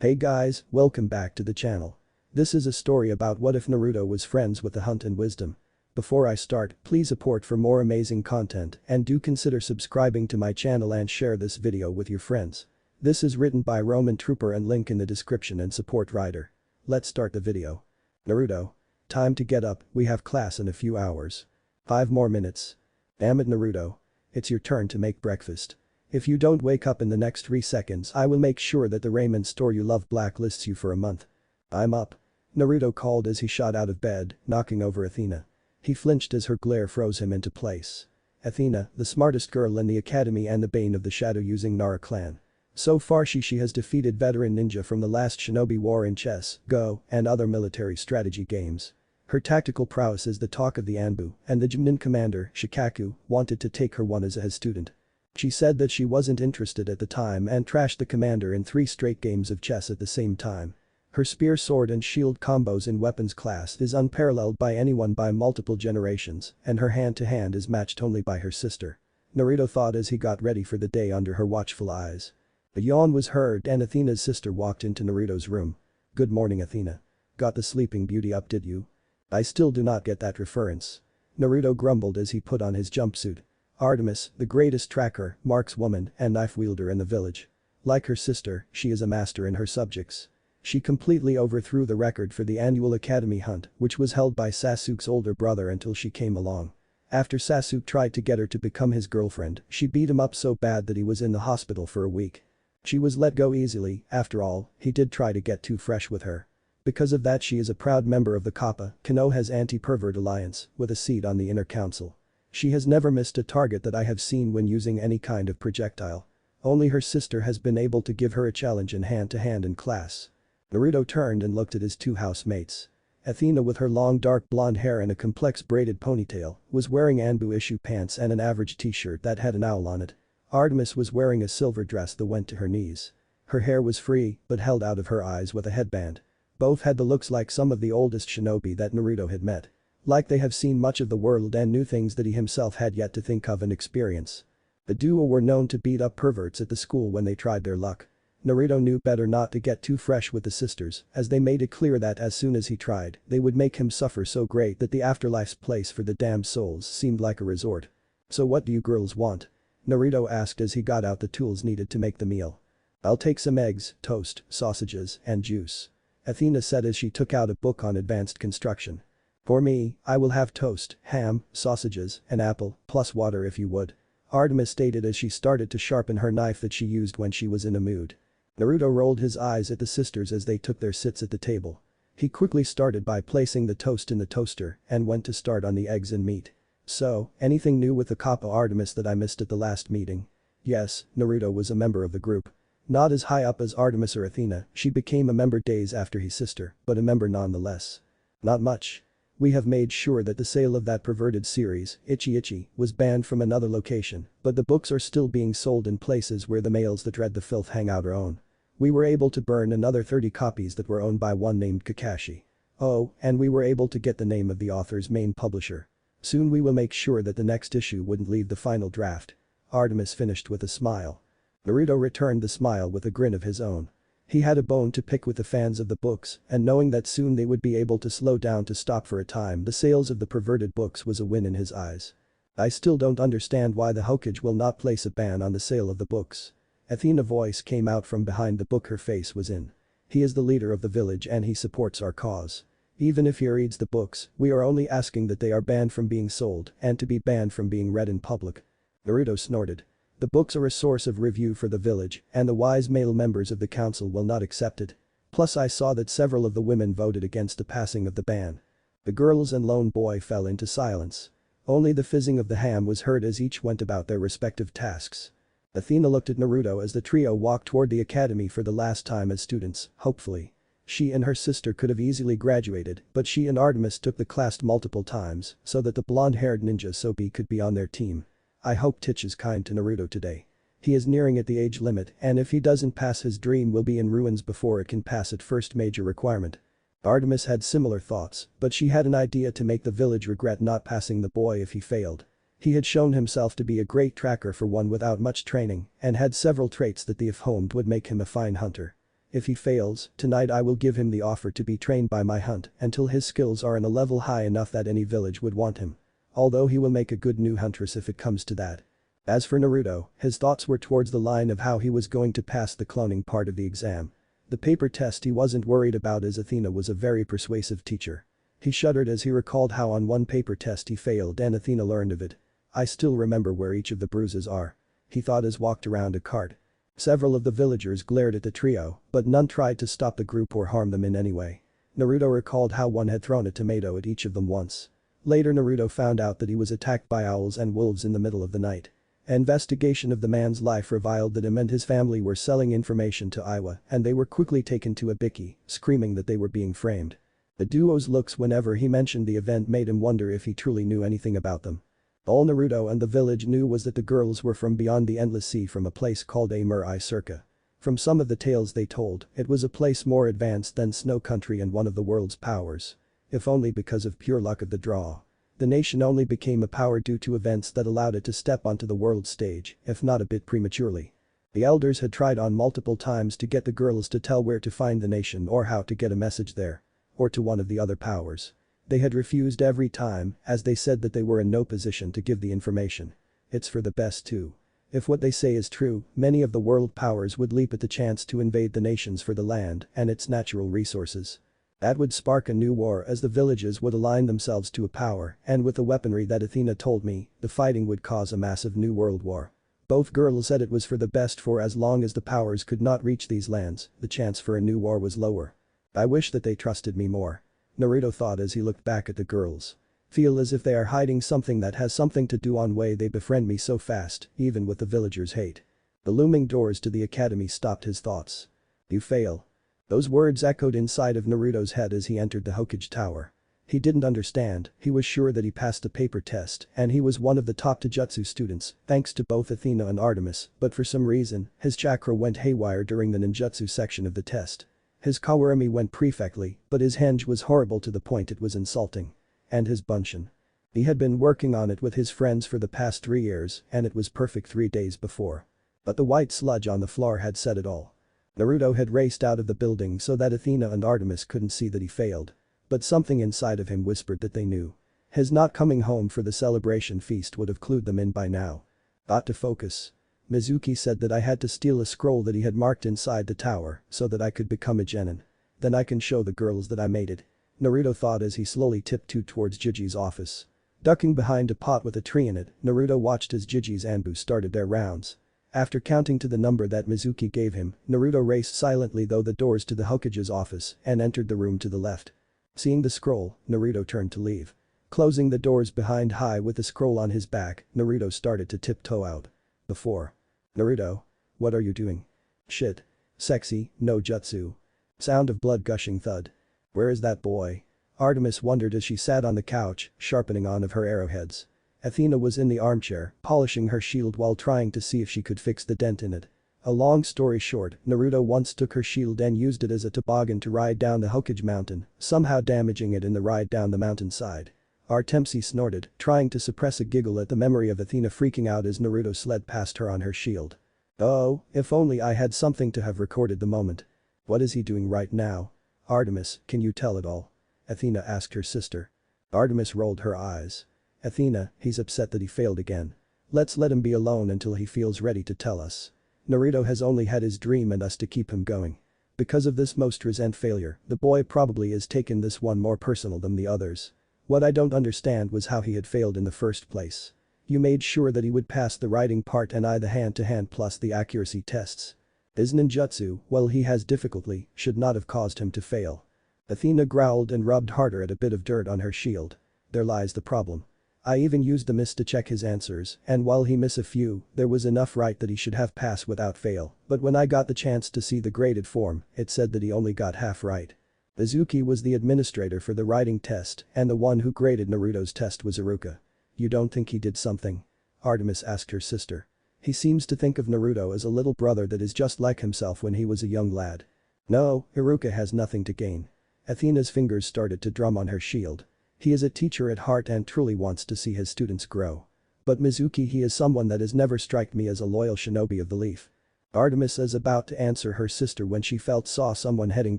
Hey guys, welcome back to the channel. This is a story about what if Naruto was friends with the Hunt and Wisdom. Before I start, please support for more amazing content and do consider subscribing to my channel and share this video with your friends. This is written by Roman Trooper and link in the description and support writer. Let's start the video. Naruto. Time to get up, we have class in a few hours. 5 more minutes. Damn it Naruto. It's your turn to make breakfast. If you don't wake up in the next 3 seconds I will make sure that the ramen store you love blacklists you for a month. I'm up. Naruto called as he shot out of bed, knocking over Athena. He flinched as her glare froze him into place. Athena, the smartest girl in the academy and the bane of the shadow-using Nara clan. So far she has defeated veteran ninja from the last shinobi war in chess, Go, and other military strategy games. Her tactical prowess is the talk of the Anbu, and the Junin commander, Shikaku, wanted to take her on as a student. She said that she wasn't interested at the time and trashed the commander in 3 straight games of chess at the same time. Her spear sword and shield combos in weapons class is unparalleled by anyone by multiple generations, and her hand-to-hand is matched only by her sister. Naruto thought as he got ready for the day under her watchful eyes. A yawn was heard and Athena's sister walked into Naruto's room. Good morning Athena. Got the sleeping beauty up did you? I still do not get that reference. Naruto grumbled as he put on his jumpsuit. Artemis, the greatest tracker, markswoman, and knife wielder in the village. Like her sister, she is a master in her subjects. She completely overthrew the record for the annual academy hunt, which was held by Sasuke's older brother until she came along. After Sasuke tried to get her to become his girlfriend, she beat him up so bad that he was in the hospital for a week. She was let go easily, after all, he did try to get too fresh with her. Because of that she is a proud member of the Kappa, Konoha's anti-pervert alliance, with a seat on the inner council. She has never missed a target that I have seen when using any kind of projectile. Only her sister has been able to give her a challenge in hand-to-hand in class. Naruto turned and looked at his 2 housemates. Athena with her long dark blonde hair and a complex braided ponytail was wearing Anbu issue pants and an average t-shirt that had an owl on it. Artemis was wearing a silver dress that went to her knees. Her hair was free but held out of her eyes with a headband. Both had the looks like some of the oldest shinobi that Naruto had met. Like they have seen much of the world and knew things that he himself had yet to think of and experience. The duo were known to beat up perverts at the school when they tried their luck. Naruto knew better not to get too fresh with the sisters, as they made it clear that as soon as he tried, they would make him suffer so great that the afterlife's place for the damned souls seemed like a resort. So what do you girls want? Naruto asked as he got out the tools needed to make the meal. I'll take some eggs, toast, sausages, and juice. Athena said as she took out a book on advanced construction. For me, I will have toast, ham, sausages, an apple, plus water if you would. Artemis stated as she started to sharpen her knife that she used when she was in a mood. Naruto rolled his eyes at the sisters as they took their sits at the table. He quickly started by placing the toast in the toaster and went to start on the eggs and meat. So, anything new with the Kappa Artemis that I missed at the last meeting? Yes, Naruto was a member of the group. Not as high up as Artemis or Athena, she became a member days after his sister, but a member nonetheless. Not much. We have made sure that the sale of that perverted series, Ichi Ichi, was banned from another location, but the books are still being sold in places where the males that dread the filth hang out or own. We were able to burn another 30 copies that were owned by one named Kakashi. Oh, and we were able to get the name of the author's main publisher. Soon we will make sure that the next issue wouldn't leave the final draft. Artemis finished with a smile. Naruto returned the smile with a grin of his own. He had a bone to pick with the fans of the books, and knowing that soon they would be able to slow down to stop for a time the sales of the perverted books was a win in his eyes. I still don't understand why the Hokage will not place a ban on the sale of the books. Athena's voice came out from behind the book her face was in. He is the leader of the village and he supports our cause. Even if he reads the books, we are only asking that they are banned from being sold and to be banned from being read in public. Naruto snorted. The books are a source of review for the village, and the wise male members of the council will not accept it. Plus I saw that several of the women voted against the passing of the ban. The girls and lone boy fell into silence. Only the fizzing of the ham was heard as each went about their respective tasks. Athena looked at Naruto as the trio walked toward the academy for the last time as students, hopefully. She and her sister could have easily graduated, but she and Artemis took the class multiple times so that the blonde-haired ninja Sobi could be on their team. I hope Tich is kind to Naruto today. He is nearing at the age limit and if he doesn't pass his dream will be in ruins before it can pass its first major requirement. Artemis had similar thoughts, but she had an idea to make the village regret not passing the boy if he failed. He had shown himself to be a great tracker for one without much training and had several traits that the if homed would make him a fine hunter. If he fails, tonight I will give him the offer to be trained by my hunt until his skills are in a level high enough that any village would want him. Although he will make a good new huntress if it comes to that. As for Naruto, his thoughts were towards the line of how he was going to pass the cloning part of the exam. The paper test he wasn't worried about as Athena was a very persuasive teacher. He shuddered as he recalled how on one paper test he failed and Athena learned of it. I still remember where each of the bruises are. He thought as walked around a cart. Several of the villagers glared at the trio, but none tried to stop the group or harm them in any way. Naruto recalled how one had thrown a tomato at each of them once. Later Naruto found out that he was attacked by owls and wolves in the middle of the night. An investigation of the man's life revealed that him and his family were selling information to Iwa and they were quickly taken to Ibiki, screaming that they were being framed. The duo's looks whenever he mentioned the event made him wonder if he truly knew anything about them. All Naruto and the village knew was that the girls were from beyond the endless sea from a place called Amur-I Circa. From some of the tales they told, it was a place more advanced than Snow Country and one of the world's powers. If only because of pure luck of the draw. The nation only became a power due to events that allowed it to step onto the world stage, if not a bit prematurely. The elders had tried on multiple times to get the girls to tell where to find the nation or how to get a message there. Or to one of the other powers. They had refused every time, as they said that they were in no position to give the information. It's for the best too. If what they say is true, many of the world powers would leap at the chance to invade the nations for the land and its natural resources. That would spark a new war as the villages would align themselves to a power and with the weaponry that Athena told me, the fighting would cause a massive new world war. Both girls said it was for the best for as long as the powers could not reach these lands, the chance for a new war was lower. I wish that they trusted me more. Naruto thought as he looked back at the girls. Feel as if they are hiding something that has something to do on way they befriend me so fast, even with the villagers' hate. The looming doors to the academy stopped his thoughts. You fail. Those words echoed inside of Naruto's head as he entered the Hokage Tower. He didn't understand, he was sure that he passed the paper test and he was one of the top Taijutsu students, thanks to both Athena and Artemis, but for some reason, his chakra went haywire during the ninjutsu section of the test. His Kawarami went perfectly, but his henge was horrible to the point it was insulting. And his bunshin. He had been working on it with his friends for the past 3 years and it was perfect 3 days before. But the white sludge on the floor had said it all. Naruto had raced out of the building so that Athena and Artemis couldn't see that he failed. But something inside of him whispered that they knew. His not coming home for the celebration feast would have clued them in by now. Got to focus. Mizuki said that I had to steal a scroll that he had marked inside the tower so that I could become a genin. Then I can show the girls that I made it. Naruto thought as he slowly tiptoed towards Jiji's office. Ducking behind a pot with a tree in it, Naruto watched as Jiji's Anbu started their rounds. After counting to the number that Mizuki gave him, Naruto raced silently through the doors to the Hokage's office and entered the room to the left. Seeing the scroll, Naruto turned to leave. Closing the doors behind Hai with the scroll on his back, Naruto started to tiptoe out. Before. Naruto. What are you doing? Shit. Sexy, no jutsu. Sound of blood gushing thud. Where is that boy? Artemis wondered as she sat on the couch, sharpening on of her arrowheads. Athena was in the armchair, polishing her shield while trying to see if she could fix the dent in it. A long story short, Naruto once took her shield and used it as a toboggan to ride down the Hokage mountain, somehow damaging it in the ride down the mountainside. Artemsi snorted, trying to suppress a giggle at the memory of Athena freaking out as Naruto slid past her on her shield. Oh, if only I had something to have recorded the moment. What is he doing right now? Artemis, can you tell it all? Athena asked her sister. Artemis rolled her eyes. Athena, he's upset that he failed again. Let's let him be alone until he feels ready to tell us. Naruto has only had his dream and us to keep him going. Because of this most recent failure, the boy probably has taken this one more personal than the others. What I don't understand was how he had failed in the first place. You made sure that he would pass the writing part and I the hand-to-hand plus the accuracy tests. His ninjutsu, while he has difficulty, should not have caused him to fail. Athena growled and rubbed harder at a bit of dirt on her shield. There lies the problem. I even used the mist to check his answers and while he missed a few, there was enough right that he should have passed without fail, but when I got the chance to see the graded form, it said that he only got half right. Mizuki was the administrator for the writing test and the one who graded Naruto's test was Iruka. You don't think he did something? Artemis asked her sister. He seems to think of Naruto as a little brother that is just like himself when he was a young lad. No, Iruka has nothing to gain. Athena's fingers started to drum on her shield. He is a teacher at heart and truly wants to see his students grow. But Mizuki he is someone that has never struck me as a loyal shinobi of the leaf. Artemis is about to answer her sister when she saw someone heading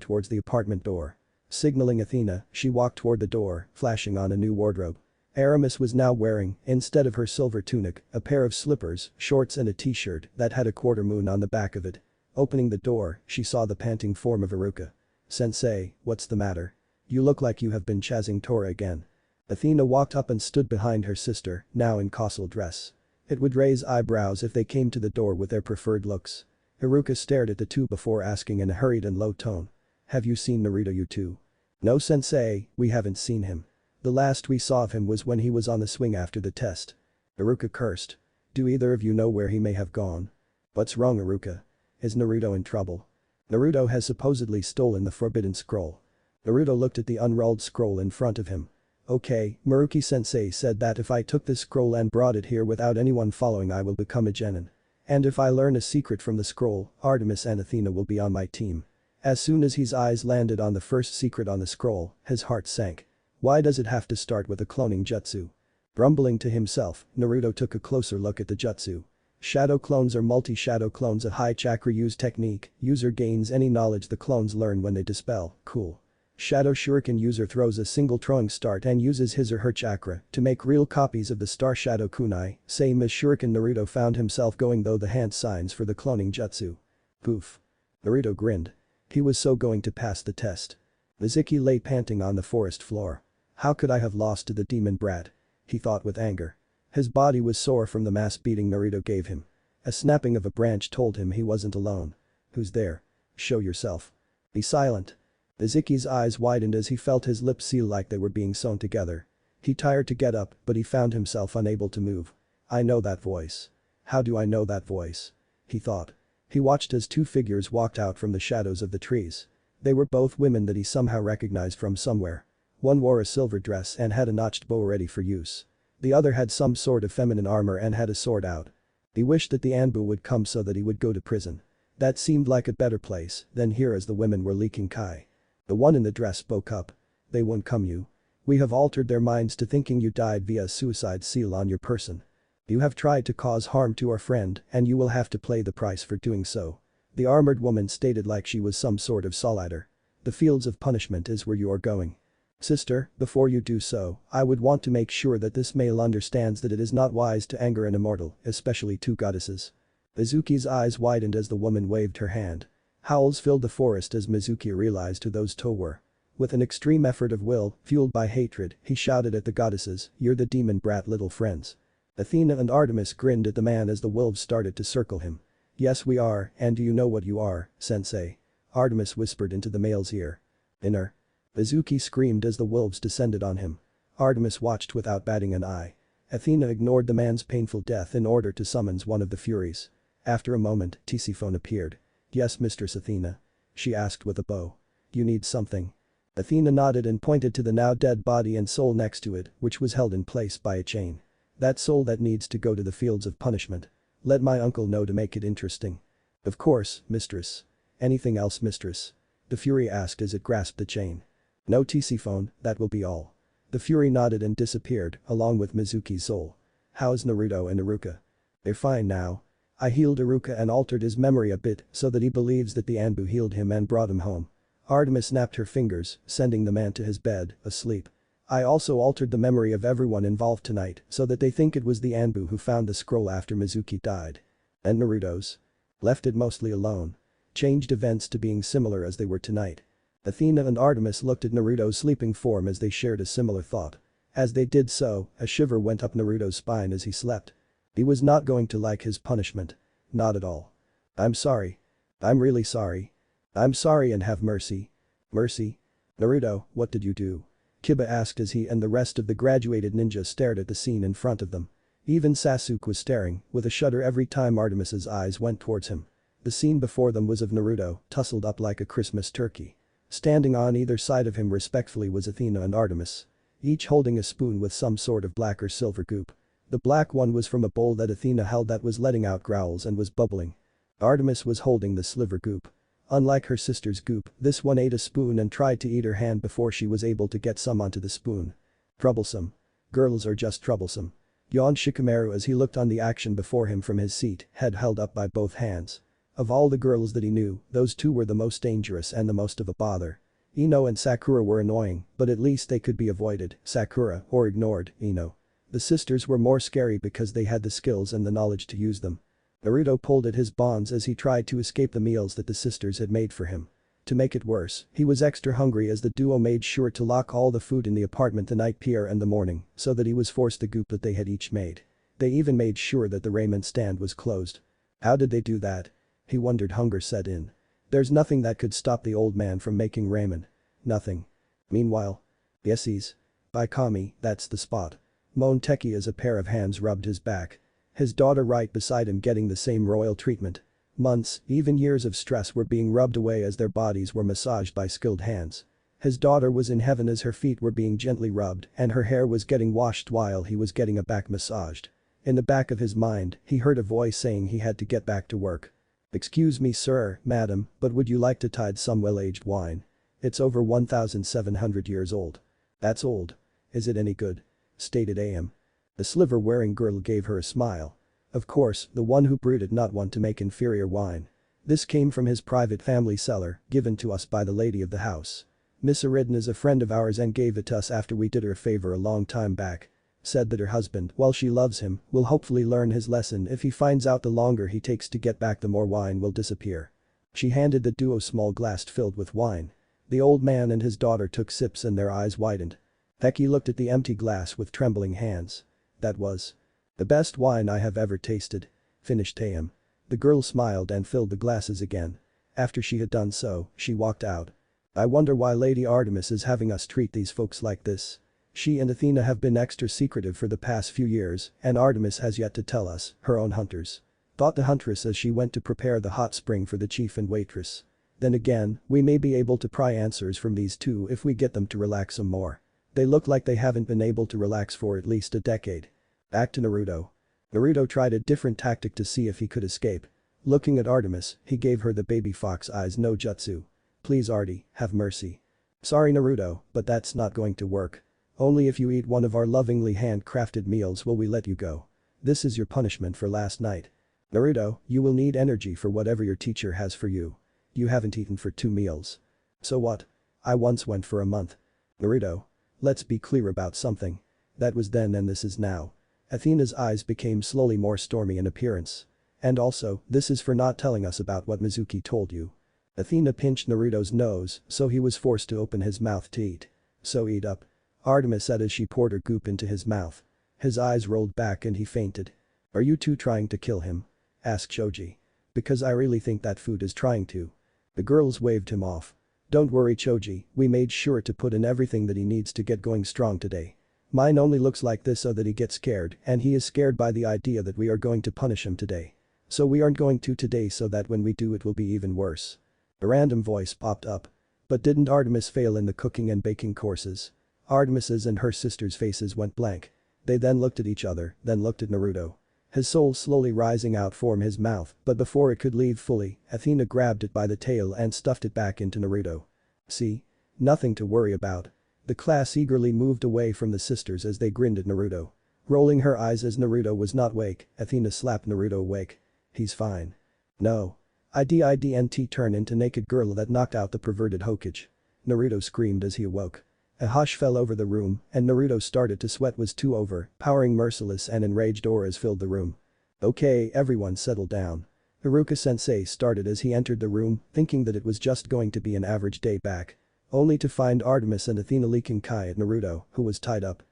towards the apartment door. Signaling Athena, she walked toward the door, flashing on a new wardrobe. Aramis was now wearing, instead of her silver tunic, a pair of slippers, shorts and a t-shirt that had a quarter moon on the back of it. Opening the door, she saw the panting form of Iruka. "Sensei, what's the matter? You look like you have been chasing Tora again." Athena walked up and stood behind her sister, now in castle dress. It would raise eyebrows if they came to the door with their preferred looks. Iruka stared at the two before asking in a hurried and low tone. "Have you seen Naruto, you two?" "No sensei, we haven't seen him. The last we saw of him was when he was on the swing after the test." Iruka cursed. "Do either of you know where he may have gone?" "What's wrong, Iruka? Is Naruto in trouble?" "Naruto has supposedly stolen the forbidden scroll." Naruto looked at the unrolled scroll in front of him. "Okay, Maruki-sensei said that if I took this scroll and brought it here without anyone following I will become a genin. And if I learn a secret from the scroll, Artemis and Athena will be on my team." As soon as his eyes landed on the first secret on the scroll, his heart sank. Why does it have to start with a cloning jutsu? Grumbling to himself, Naruto took a closer look at the jutsu. Shadow clones are multi-shadow clones, a high chakra use technique. User gains any knowledge the clones learn when they dispel. Cool. Shadow shuriken user throws a single throwing start and uses his or her chakra to make real copies of the star shadow kunai, same as shuriken. Naruto found himself going though the hand signs for the cloning jutsu. Poof. Naruto grinned. He was so going to pass the test. Mizuki lay panting on the forest floor. How could I have lost to the demon brat? He thought with anger. His body was sore from the mass beating Naruto gave him. A snapping of a branch told him he wasn't alone. "Who's there? Show yourself. Be silent." Mizuki's eyes widened as he felt his lips seal like they were being sewn together. He tried to get up, but he found himself unable to move. "I know that voice. How do I know that voice?" he thought. He watched as two figures walked out from the shadows of the trees. They were both women that he somehow recognized from somewhere. One wore a silver dress and had a notched bow ready for use. The other had some sort of feminine armor and had a sword out. He wished that the Anbu would come so that he would go to prison. That seemed like a better place than here as the women were leaking kai. The one in the dress spoke up. "They won't come you. We have altered their minds to thinking you died via a suicide seal on your person. You have tried to cause harm to our friend and you will have to pay the price for doing so." The armored woman stated like she was some sort of solider. "The fields of punishment is where you are going. Sister, before you do so, I would want to make sure that this male understands that it is not wise to anger an immortal, especially two goddesses." Mizuki's eyes widened as the woman waved her hand. Howls filled the forest as Mizuki realized who those two were. With an extreme effort of will, fueled by hatred, he shouted at the goddesses, "You're the demon brat little friends." Athena and Artemis grinned at the man as the wolves started to circle him. "Yes we are, and do you know what you are, sensei?" Artemis whispered into the male's ear. "Inner." Mizuki screamed as the wolves descended on him. Artemis watched without batting an eye. Athena ignored the man's painful death in order to summon one of the Furies. After a moment, Tisiphone appeared. "Yes, Mistress Athena?" she asked with a bow. "You need something?" Athena nodded and pointed to the now dead body and soul next to it, which was held in place by a chain. "That soul that needs to go to the fields of punishment. Let my uncle know to make it interesting." "Of course, mistress. Anything else, mistress?" the Fury asked as it grasped the chain. "No, Tisiphone, that will be all." The Fury nodded and disappeared, along with Mizuki's soul. "How's Naruto and Iruka?" "They're fine now. I healed Iruka and altered his memory a bit so that he believes that the Anbu healed him and brought him home." Artemis snapped her fingers, sending the man to his bed, asleep. "I also altered the memory of everyone involved tonight so that they think it was the Anbu who found the scroll after Mizuki died." "And Naruto's?" "Left it mostly alone. Changed events to being similar as they were tonight." Athena and Artemis looked at Naruto's sleeping form as they shared a similar thought. As they did so, a shiver went up Naruto's spine as he slept. He was not going to like his punishment. Not at all. "I'm sorry. I'm really sorry. I'm sorry and have mercy." "Mercy? Naruto, what did you do?" Kiba asked as he and the rest of the graduated ninja stared at the scene in front of them. Even Sasuke was staring, with a shudder every time Artemis's eyes went towards him. The scene before them was of Naruto, tussled up like a Christmas turkey. Standing on either side of him respectfully was Athena and Artemis. Each holding a spoon with some sort of black or silver goop. The black one was from a bowl that Athena held that was letting out growls and was bubbling. Artemis was holding the sliver goop. Unlike her sister's goop, this one ate a spoon and tried to eat her hand before she was able to get some onto the spoon. "Troublesome. Girls are just troublesome," yawned Shikamaru as he looked on the action before him from his seat, head held up by both hands. Of all the girls that he knew, those two were the most dangerous and the most of a bother. Ino and Sakura were annoying, but at least they could be avoided, Sakura, or ignored, Ino. The sisters were more scary because they had the skills and the knowledge to use them. Naruto pulled at his bonds as he tried to escape the meals that the sisters had made for him. To make it worse, he was extra hungry as the duo made sure to lock all the food in the apartment the night prior and the morning so that he was forced the goop that they had each made. They even made sure that the ramen stand was closed. How did they do that? He wondered. Hunger set in. There's nothing that could stop the old man from making ramen. Nothing. Meanwhile. Yesi's. By Kami, that's the spot. Monteki as a pair of hands rubbed his back. His daughter right beside him getting the same royal treatment. Months, even years of stress were being rubbed away as their bodies were massaged by skilled hands. His daughter was in heaven as her feet were being gently rubbed and her hair was getting washed while he was getting a back massaged. In the back of his mind, he heard a voice saying he had to get back to work. Excuse me sir, madam, but would you like to tide some well-aged wine? It's over 1,700 years old. That's old. Is it any good? Stated AM. The sliver-wearing girl gave her a smile. Of course, the one who brewed it not want to make inferior wine. This came from his private family cellar, given to us by the lady of the house. Miss Aridin is a friend of ours and gave it to us after we did her a favor a long time back. Said that her husband, while she loves him, will hopefully learn his lesson if he finds out the longer he takes to get back the more wine will disappear. She handed the duo small glass filled with wine. The old man and his daughter took sips and their eyes widened. Heki looked at the empty glass with trembling hands. That was the best wine I have ever tasted. Finished AM. The girl smiled and filled the glasses again. After she had done so, she walked out. I wonder why Lady Artemis is having us treat these folks like this. She and Athena have been extra secretive for the past few years and Artemis has yet to tell us, her own hunters. Thought the huntress as she went to prepare the hot spring for the chief and waitress. Then again, we may be able to pry answers from these two if we get them to relax some more. They look like they haven't been able to relax for at least a decade. Back to Naruto. Naruto tried a different tactic to see if he could escape. Looking at Artemis, he gave her the baby fox eyes no jutsu. Please Artie, have mercy. Sorry Naruto, but that's not going to work. Only if you eat one of our lovingly handcrafted meals will we let you go. This is your punishment for last night. Naruto, you will need energy for whatever your teacher has for you. You haven't eaten for 2 meals. So what? I once went for a month. Naruto. Let's be clear about something. That was then and this is now. Athena's eyes became slowly more stormy in appearance. And also, this is for not telling us about what Mizuki told you. Athena pinched Naruto's nose, so he was forced to open his mouth to eat. So eat up. Artemis said as she poured her goop into his mouth. His eyes rolled back and he fainted. Are you two trying to kill him? Asked Choji. Because I really think that food is trying to. The girls waved him off. Don't worry Choji, we made sure to put in everything that he needs to get going strong today. Mine only looks like this so that he gets scared and he is scared by the idea that we are going to punish him today. So we aren't going to today so that when we do it will be even worse. A random voice popped up. But didn't Artemis fail in the cooking and baking courses? Artemis's and her sister's faces went blank. They then looked at each other, then looked at Naruto. His soul slowly rising out from his mouth, but before it could leave fully, Athena grabbed it by the tail and stuffed it back into Naruto. See? Nothing to worry about. The class eagerly moved away from the sisters as they grinned at Naruto. Rolling her eyes as Naruto was not awake, Athena slapped Naruto awake. He's fine. No. IDNT turn into naked girl that knocked out the perverted Hokage. Naruto screamed as he awoke. A hush fell over the room and Naruto started to sweat was too overpowering merciless and enraged auras filled the room. Okay everyone settle down. Iruka-sensei started as he entered the room thinking that it was just going to be an average day back. Only to find Artemis and Athena leaking Kai at Naruto, who was tied up.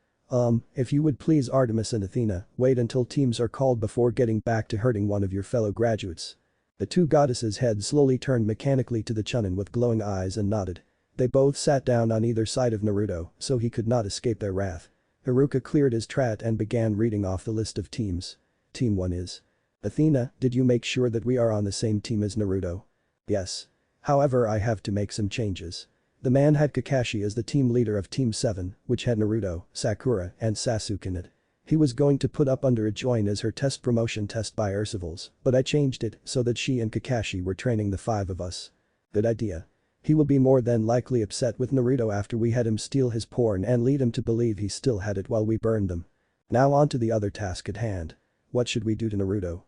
If you would please Artemis and Athena, wait until teams are called before getting back to hurting one of your fellow graduates. The two goddesses' heads slowly turned mechanically to the Chunin with glowing eyes and nodded. They both sat down on either side of Naruto, so he could not escape their wrath. Iruka cleared his trat and began reading off the list of teams. Team 1 is. Athena, did you make sure that we are on the same team as Naruto? Yes. However I have to make some changes. The man had Kakashi as the team leader of Team 7, which had Naruto, Sakura, and Sasuke in it. He was going to put up under a join as her test promotion test by Ursivals, but I changed it so that she and Kakashi were training the 5 of us. Good idea. He will be more than likely upset with Naruto after we had him steal his porn and lead him to believe he still had it while we burned them. Now on to the other task at hand. What should we do to Naruto?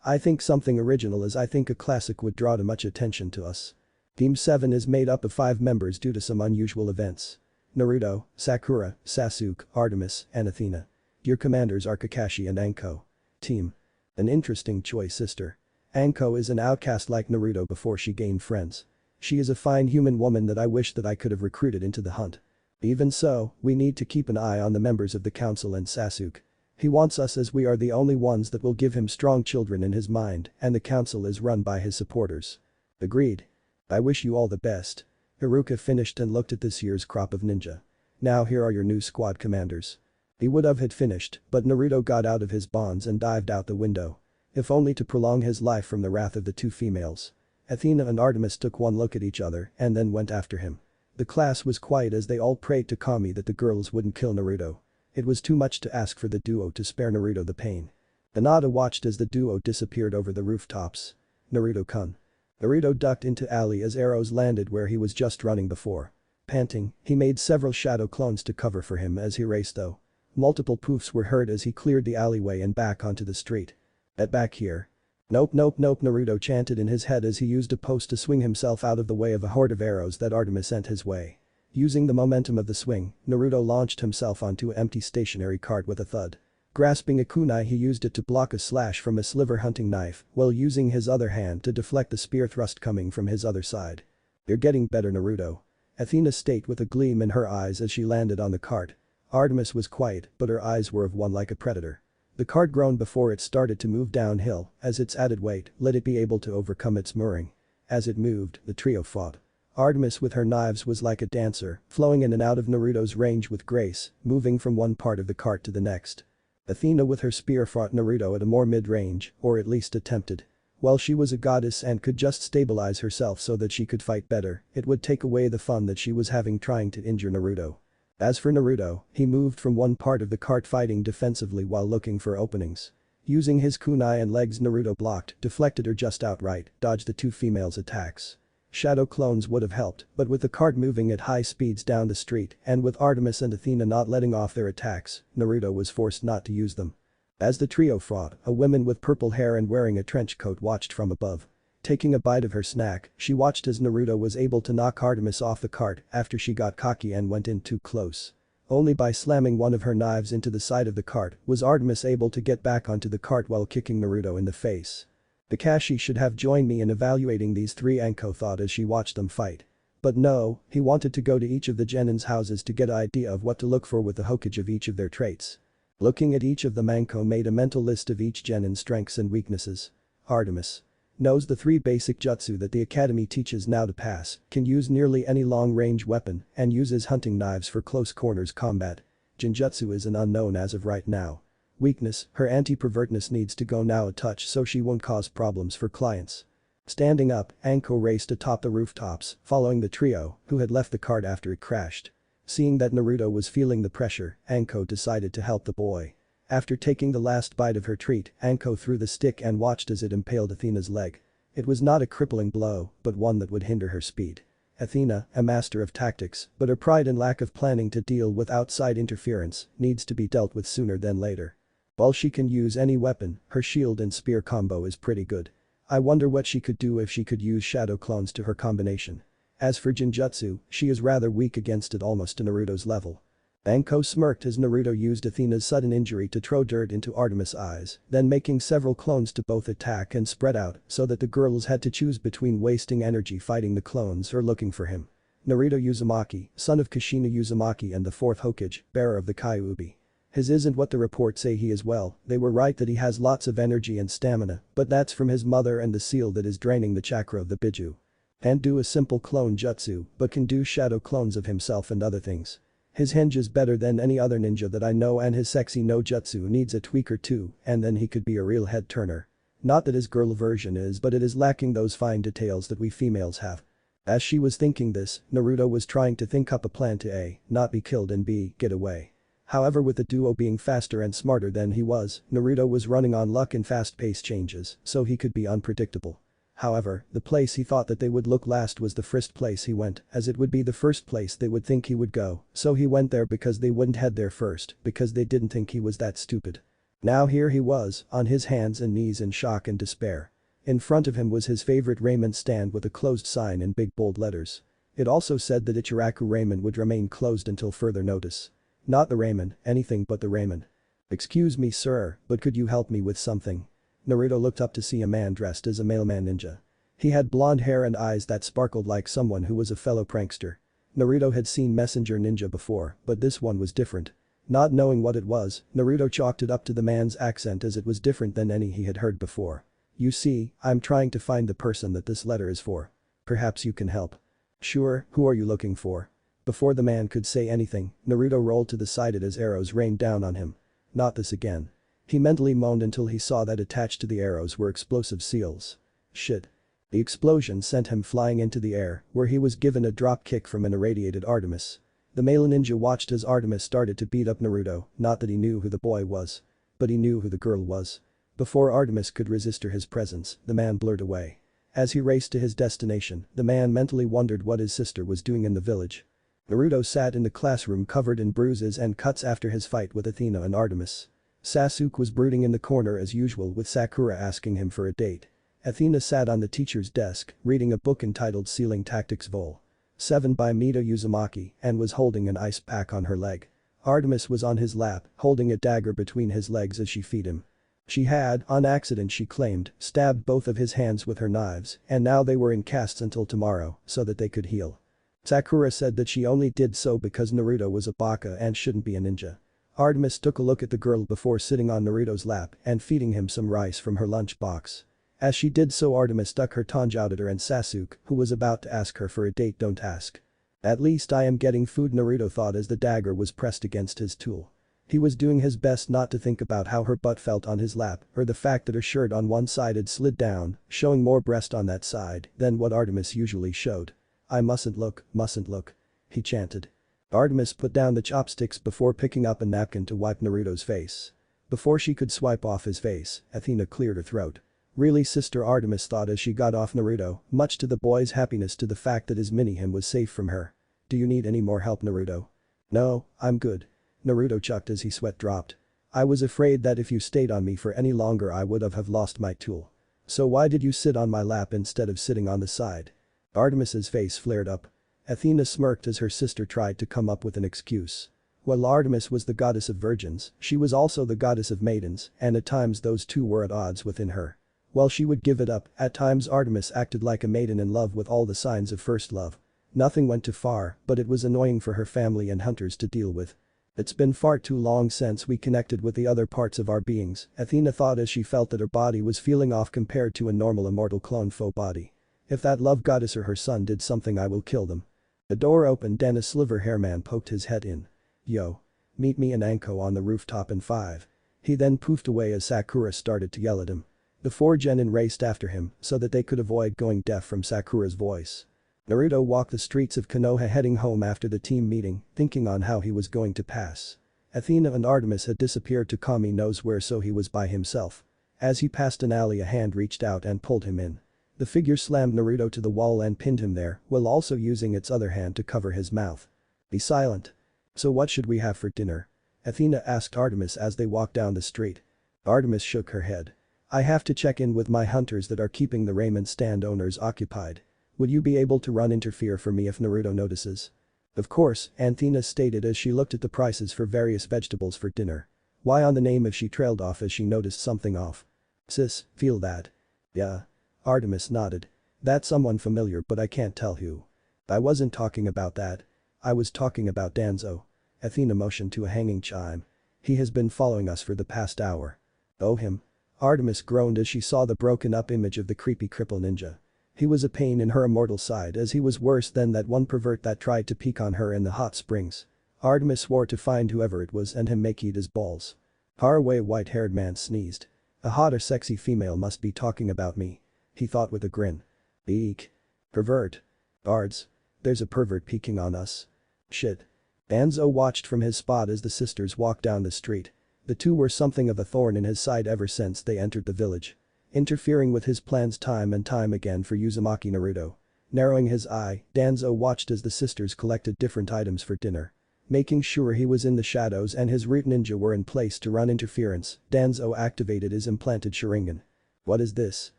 I think something original as I think a classic would draw too much attention to us. Team 7 is made up of 5 members due to some unusual events. Naruto, Sakura, Sasuke, Artemis, and Athena. Your commanders are Kakashi and Anko. Team. An interesting choice, sister. Anko is an outcast like Naruto before she gained friends. She is a fine human woman that I wish that I could have recruited into the hunt. Even so, we need to keep an eye on the members of the council and Sasuke. He wants us as we are the only ones that will give him strong children in his mind, and the council is run by his supporters. Agreed. I wish you all the best. Iruka finished and looked at this year's crop of ninja. Now here are your new squad commanders. He would have had finished, but Naruto got out of his bonds and dived out the window. If only to prolong his life from the wrath of the 2 females. Athena and Artemis took one look at each other and then went after him. The class was quiet as they all prayed to Kami that the girls wouldn't kill Naruto. It was too much to ask for the duo to spare Naruto the pain. Hinata watched as the duo disappeared over the rooftops. Naruto-kun. Naruto ducked into alley as arrows landed where he was just running before. Panting, he made several shadow clones to cover for him as he raced though. Multiple poofs were heard as he cleared the alleyway and back onto the street. Back here. Nope, Naruto chanted in his head as he used a post to swing himself out of the way of a horde of arrows that Artemis sent his way. Using the momentum of the swing, Naruto launched himself onto an empty stationary cart with a thud. Grasping a kunai he used it to block a slash from a sliver hunting knife while using his other hand to deflect the spear thrust coming from his other side. You're getting better, Naruto. Athena stated with a gleam in her eyes as she landed on the cart. Artemis was quiet but her eyes were of one like a predator. The cart groaned before it started to move downhill as its added weight let it be able to overcome its mooring. As it moved, the trio fought. Artemis with her knives was like a dancer, flowing in and out of Naruto's range with grace, moving from one part of the cart to the next. Athena with her spear fought Naruto at a more mid-range, or at least attempted. While she was a goddess and could just stabilize herself so that she could fight better, it would take away the fun that she was having trying to injure Naruto. As for Naruto, he moved from one part of the cart fighting defensively while looking for openings. Using his kunai and legs Naruto blocked, deflected or just outright, dodged the 2 females' attacks. Shadow clones would have helped, but with the cart moving at high speeds down the street and with Artemis and Athena not letting off their attacks, Naruto was forced not to use them. As the trio fought, a woman with purple hair and wearing a trench coat watched from above. Taking a bite of her snack, she watched as Naruto was able to knock Artemis off the cart after she got cocky and went in too close. Only by slamming one of her knives into the side of the cart was Artemis able to get back onto the cart while kicking Naruto in the face. Kakashi should have joined me in evaluating these 3, Anko thought as she watched them fight. But no, he wanted to go to each of the Genin's houses to get an idea of what to look for with the Hokage of each of their traits. Looking at each of them, Anko made a mental list of each Genin's strengths and weaknesses. Artemis knows the 3 basic jutsu that the academy teaches now to pass, can use nearly any long-range weapon, and uses hunting knives for close corners combat. Jinjutsu is an unknown as of right now. Weakness, her anti-pervertness needs to go now a touch so she won't cause problems for clients. Standing up, Anko raced atop the rooftops, following the trio, who had left the cart after it crashed. Seeing that Naruto was feeling the pressure, Anko decided to help the boy. After taking the last bite of her treat, Anko threw the stick and watched as it impaled Athena's leg. It was not a crippling blow, but one that would hinder her speed. Athena, a master of tactics, but her pride and lack of planning to deal with outside interference, needs to be dealt with sooner than later. While she can use any weapon, her shield and spear combo is pretty good. I wonder what she could do if she could use shadow clones to her combination. As for Jinjutsu, she is rather weak against it almost to Naruto's level. Anko smirked as Naruto used Athena's sudden injury to throw dirt into Artemis' eyes, then making several clones to both attack and spread out so that the girls had to choose between wasting energy fighting the clones or looking for him. Naruto Uzumaki, son of Kushina Uzumaki and the 4th Hokage, bearer of the Kyuubi. His isn't what the reports say he is. Well, they were right that he has lots of energy and stamina, but that's from his mother and the seal that is draining the chakra of the Biju. Can't do a simple clone jutsu, but can do shadow clones of himself and other things. His henge is better than any other ninja that I know and his sexy no jutsu needs a tweak or two and then he could be a real head turner. Not that his girl version is, but it is lacking those fine details that we females have. As she was thinking this, Naruto was trying to think up a plan to A, not be killed and B, get away. However, with the duo being faster and smarter than he was, Naruto was running on luck and fast-paced changes, so he could be unpredictable. However, the place he thought that they would look last was the first place he went, as it would be the first place they would think he would go, so he went there because they wouldn't head there first, because they didn't think he was that stupid. Now here he was, on his hands and knees in shock and despair. In front of him was his favorite ramen stand with a closed sign in big bold letters. It also said that Ichiraku Ramen would remain closed until further notice. Not the ramen, anything but the ramen. Excuse me sir, but could you help me with something? Naruto looked up to see a man dressed as a mailman ninja. He had blonde hair and eyes that sparkled like someone who was a fellow prankster. Naruto had seen messenger ninja before, but this one was different. Not knowing what it was, Naruto chalked it up to the man's accent as it was different than any he had heard before. You see, I'm trying to find the person that this letter is for. Perhaps you can help. Sure, who are you looking for? Before the man could say anything, Naruto rolled to the side as arrows rained down on him. Not this again. He mentally moaned until he saw that attached to the arrows were explosive seals. Shit. The explosion sent him flying into the air, where he was given a drop kick from an irradiated Artemis. The male ninja watched as Artemis started to beat up Naruto, not that he knew who the boy was. But he knew who the girl was. Before Artemis could resist his presence, the man blurred away. As he raced to his destination, the man mentally wondered what his sister was doing in the village. Naruto sat in the classroom covered in bruises and cuts after his fight with Athena and Artemis. Sasuke was brooding in the corner as usual with Sakura asking him for a date. Athena sat on the teacher's desk, reading a book entitled Sealing Tactics Vol. 7 by Mito Uzumaki and was holding an ice pack on her leg. Artemis was on his lap, holding a dagger between his legs as she fed him. She had, on accident she claimed, stabbed both of his hands with her knives and now they were in casts until tomorrow so that they could heal. Sakura said that she only did so because Naruto was a baka and shouldn't be a ninja. Artemis took a look at the girl before sitting on Naruto's lap and feeding him some rice from her lunch box. As she did so Artemis stuck her tongue out at her and Sasuke, who was about to ask her for a date don't ask. At least I am getting food Naruto thought as the dagger was pressed against his tool. He was doing his best not to think about how her butt felt on his lap or the fact that her shirt on one side had slid down, showing more breast on that side than what Artemis usually showed. I mustn't look, he chanted. Artemis put down the chopsticks before picking up a napkin to wipe Naruto's face. Before she could swipe off his face, Athena cleared her throat. Really sister Artemis thought as she got off Naruto, much to the boy's happiness to the fact that his mini-him was safe from her. Do you need any more help Naruto? No, I'm good. Naruto chucked as his sweat dropped. I was afraid that if you stayed on me for any longer I would have lost my tool. So why did you sit on my lap instead of sitting on the side? Artemis's face flared up. Athena smirked as her sister tried to come up with an excuse. While Artemis was the goddess of virgins, she was also the goddess of maidens, and at times those two were at odds within her. While she would give it up, at times Artemis acted like a maiden in love with all the signs of first love. Nothing went too far, but it was annoying for her family and hunters to deal with. It's been far too long since we connected with the other parts of our beings, Athena thought as she felt that her body was feeling off compared to a normal immortal clone foe body. If that love goddess or her son did something I will kill them. The door opened and a silver hair man poked his head in. Yo. Meet me and Anko on the rooftop in 5. He then poofed away as Sakura started to yell at him. The 4 genin raced after him so that they could avoid going deaf from Sakura's voice. Naruto walked the streets of Konoha heading home after the team meeting, thinking on how he was going to pass. Athena and Artemis had disappeared to Kami knows where so he was by himself. As he passed an alley a hand reached out and pulled him in. The figure slammed Naruto to the wall and pinned him there while also using its other hand to cover his mouth. Be silent. So what should we have for dinner? Athena asked Artemis as they walked down the street. Artemis shook her head. I have to check in with my hunters that are keeping the ramen stand owners occupied. Would you be able to interfere for me if Naruto notices? Of course, Athena stated as she looked at the prices for various vegetables for dinner. Why on the name if she trailed off as she noticed something off? Sis, feel that? Yeah. Artemis nodded. That's someone familiar but I can't tell who. I wasn't talking about that. I was talking about Danzo. Athena motioned to a hanging chime. He has been following us for the past hour. Oh him. Artemis groaned as she saw the broken up image of the creepy cripple ninja. He was a pain in her immortal side as he was worse than that one pervert that tried to peek on her in the hot springs. Artemis swore to find whoever it was and him make eat his balls. Faraway white-haired man sneezed. A hot or sexy female must be talking about me. He thought with a grin. Eek. Pervert. Guards. There's a pervert peeking on us. Shit. Danzo watched from his spot as the sisters walked down the street. The two were something of a thorn in his side ever since they entered the village. Interfering with his plans time and time again for Uzumaki Naruto. Narrowing his eye, Danzo watched as the sisters collected different items for dinner. Making sure he was in the shadows and his root ninja were in place to run interference, Danzo activated his implanted Sharingan. What is this?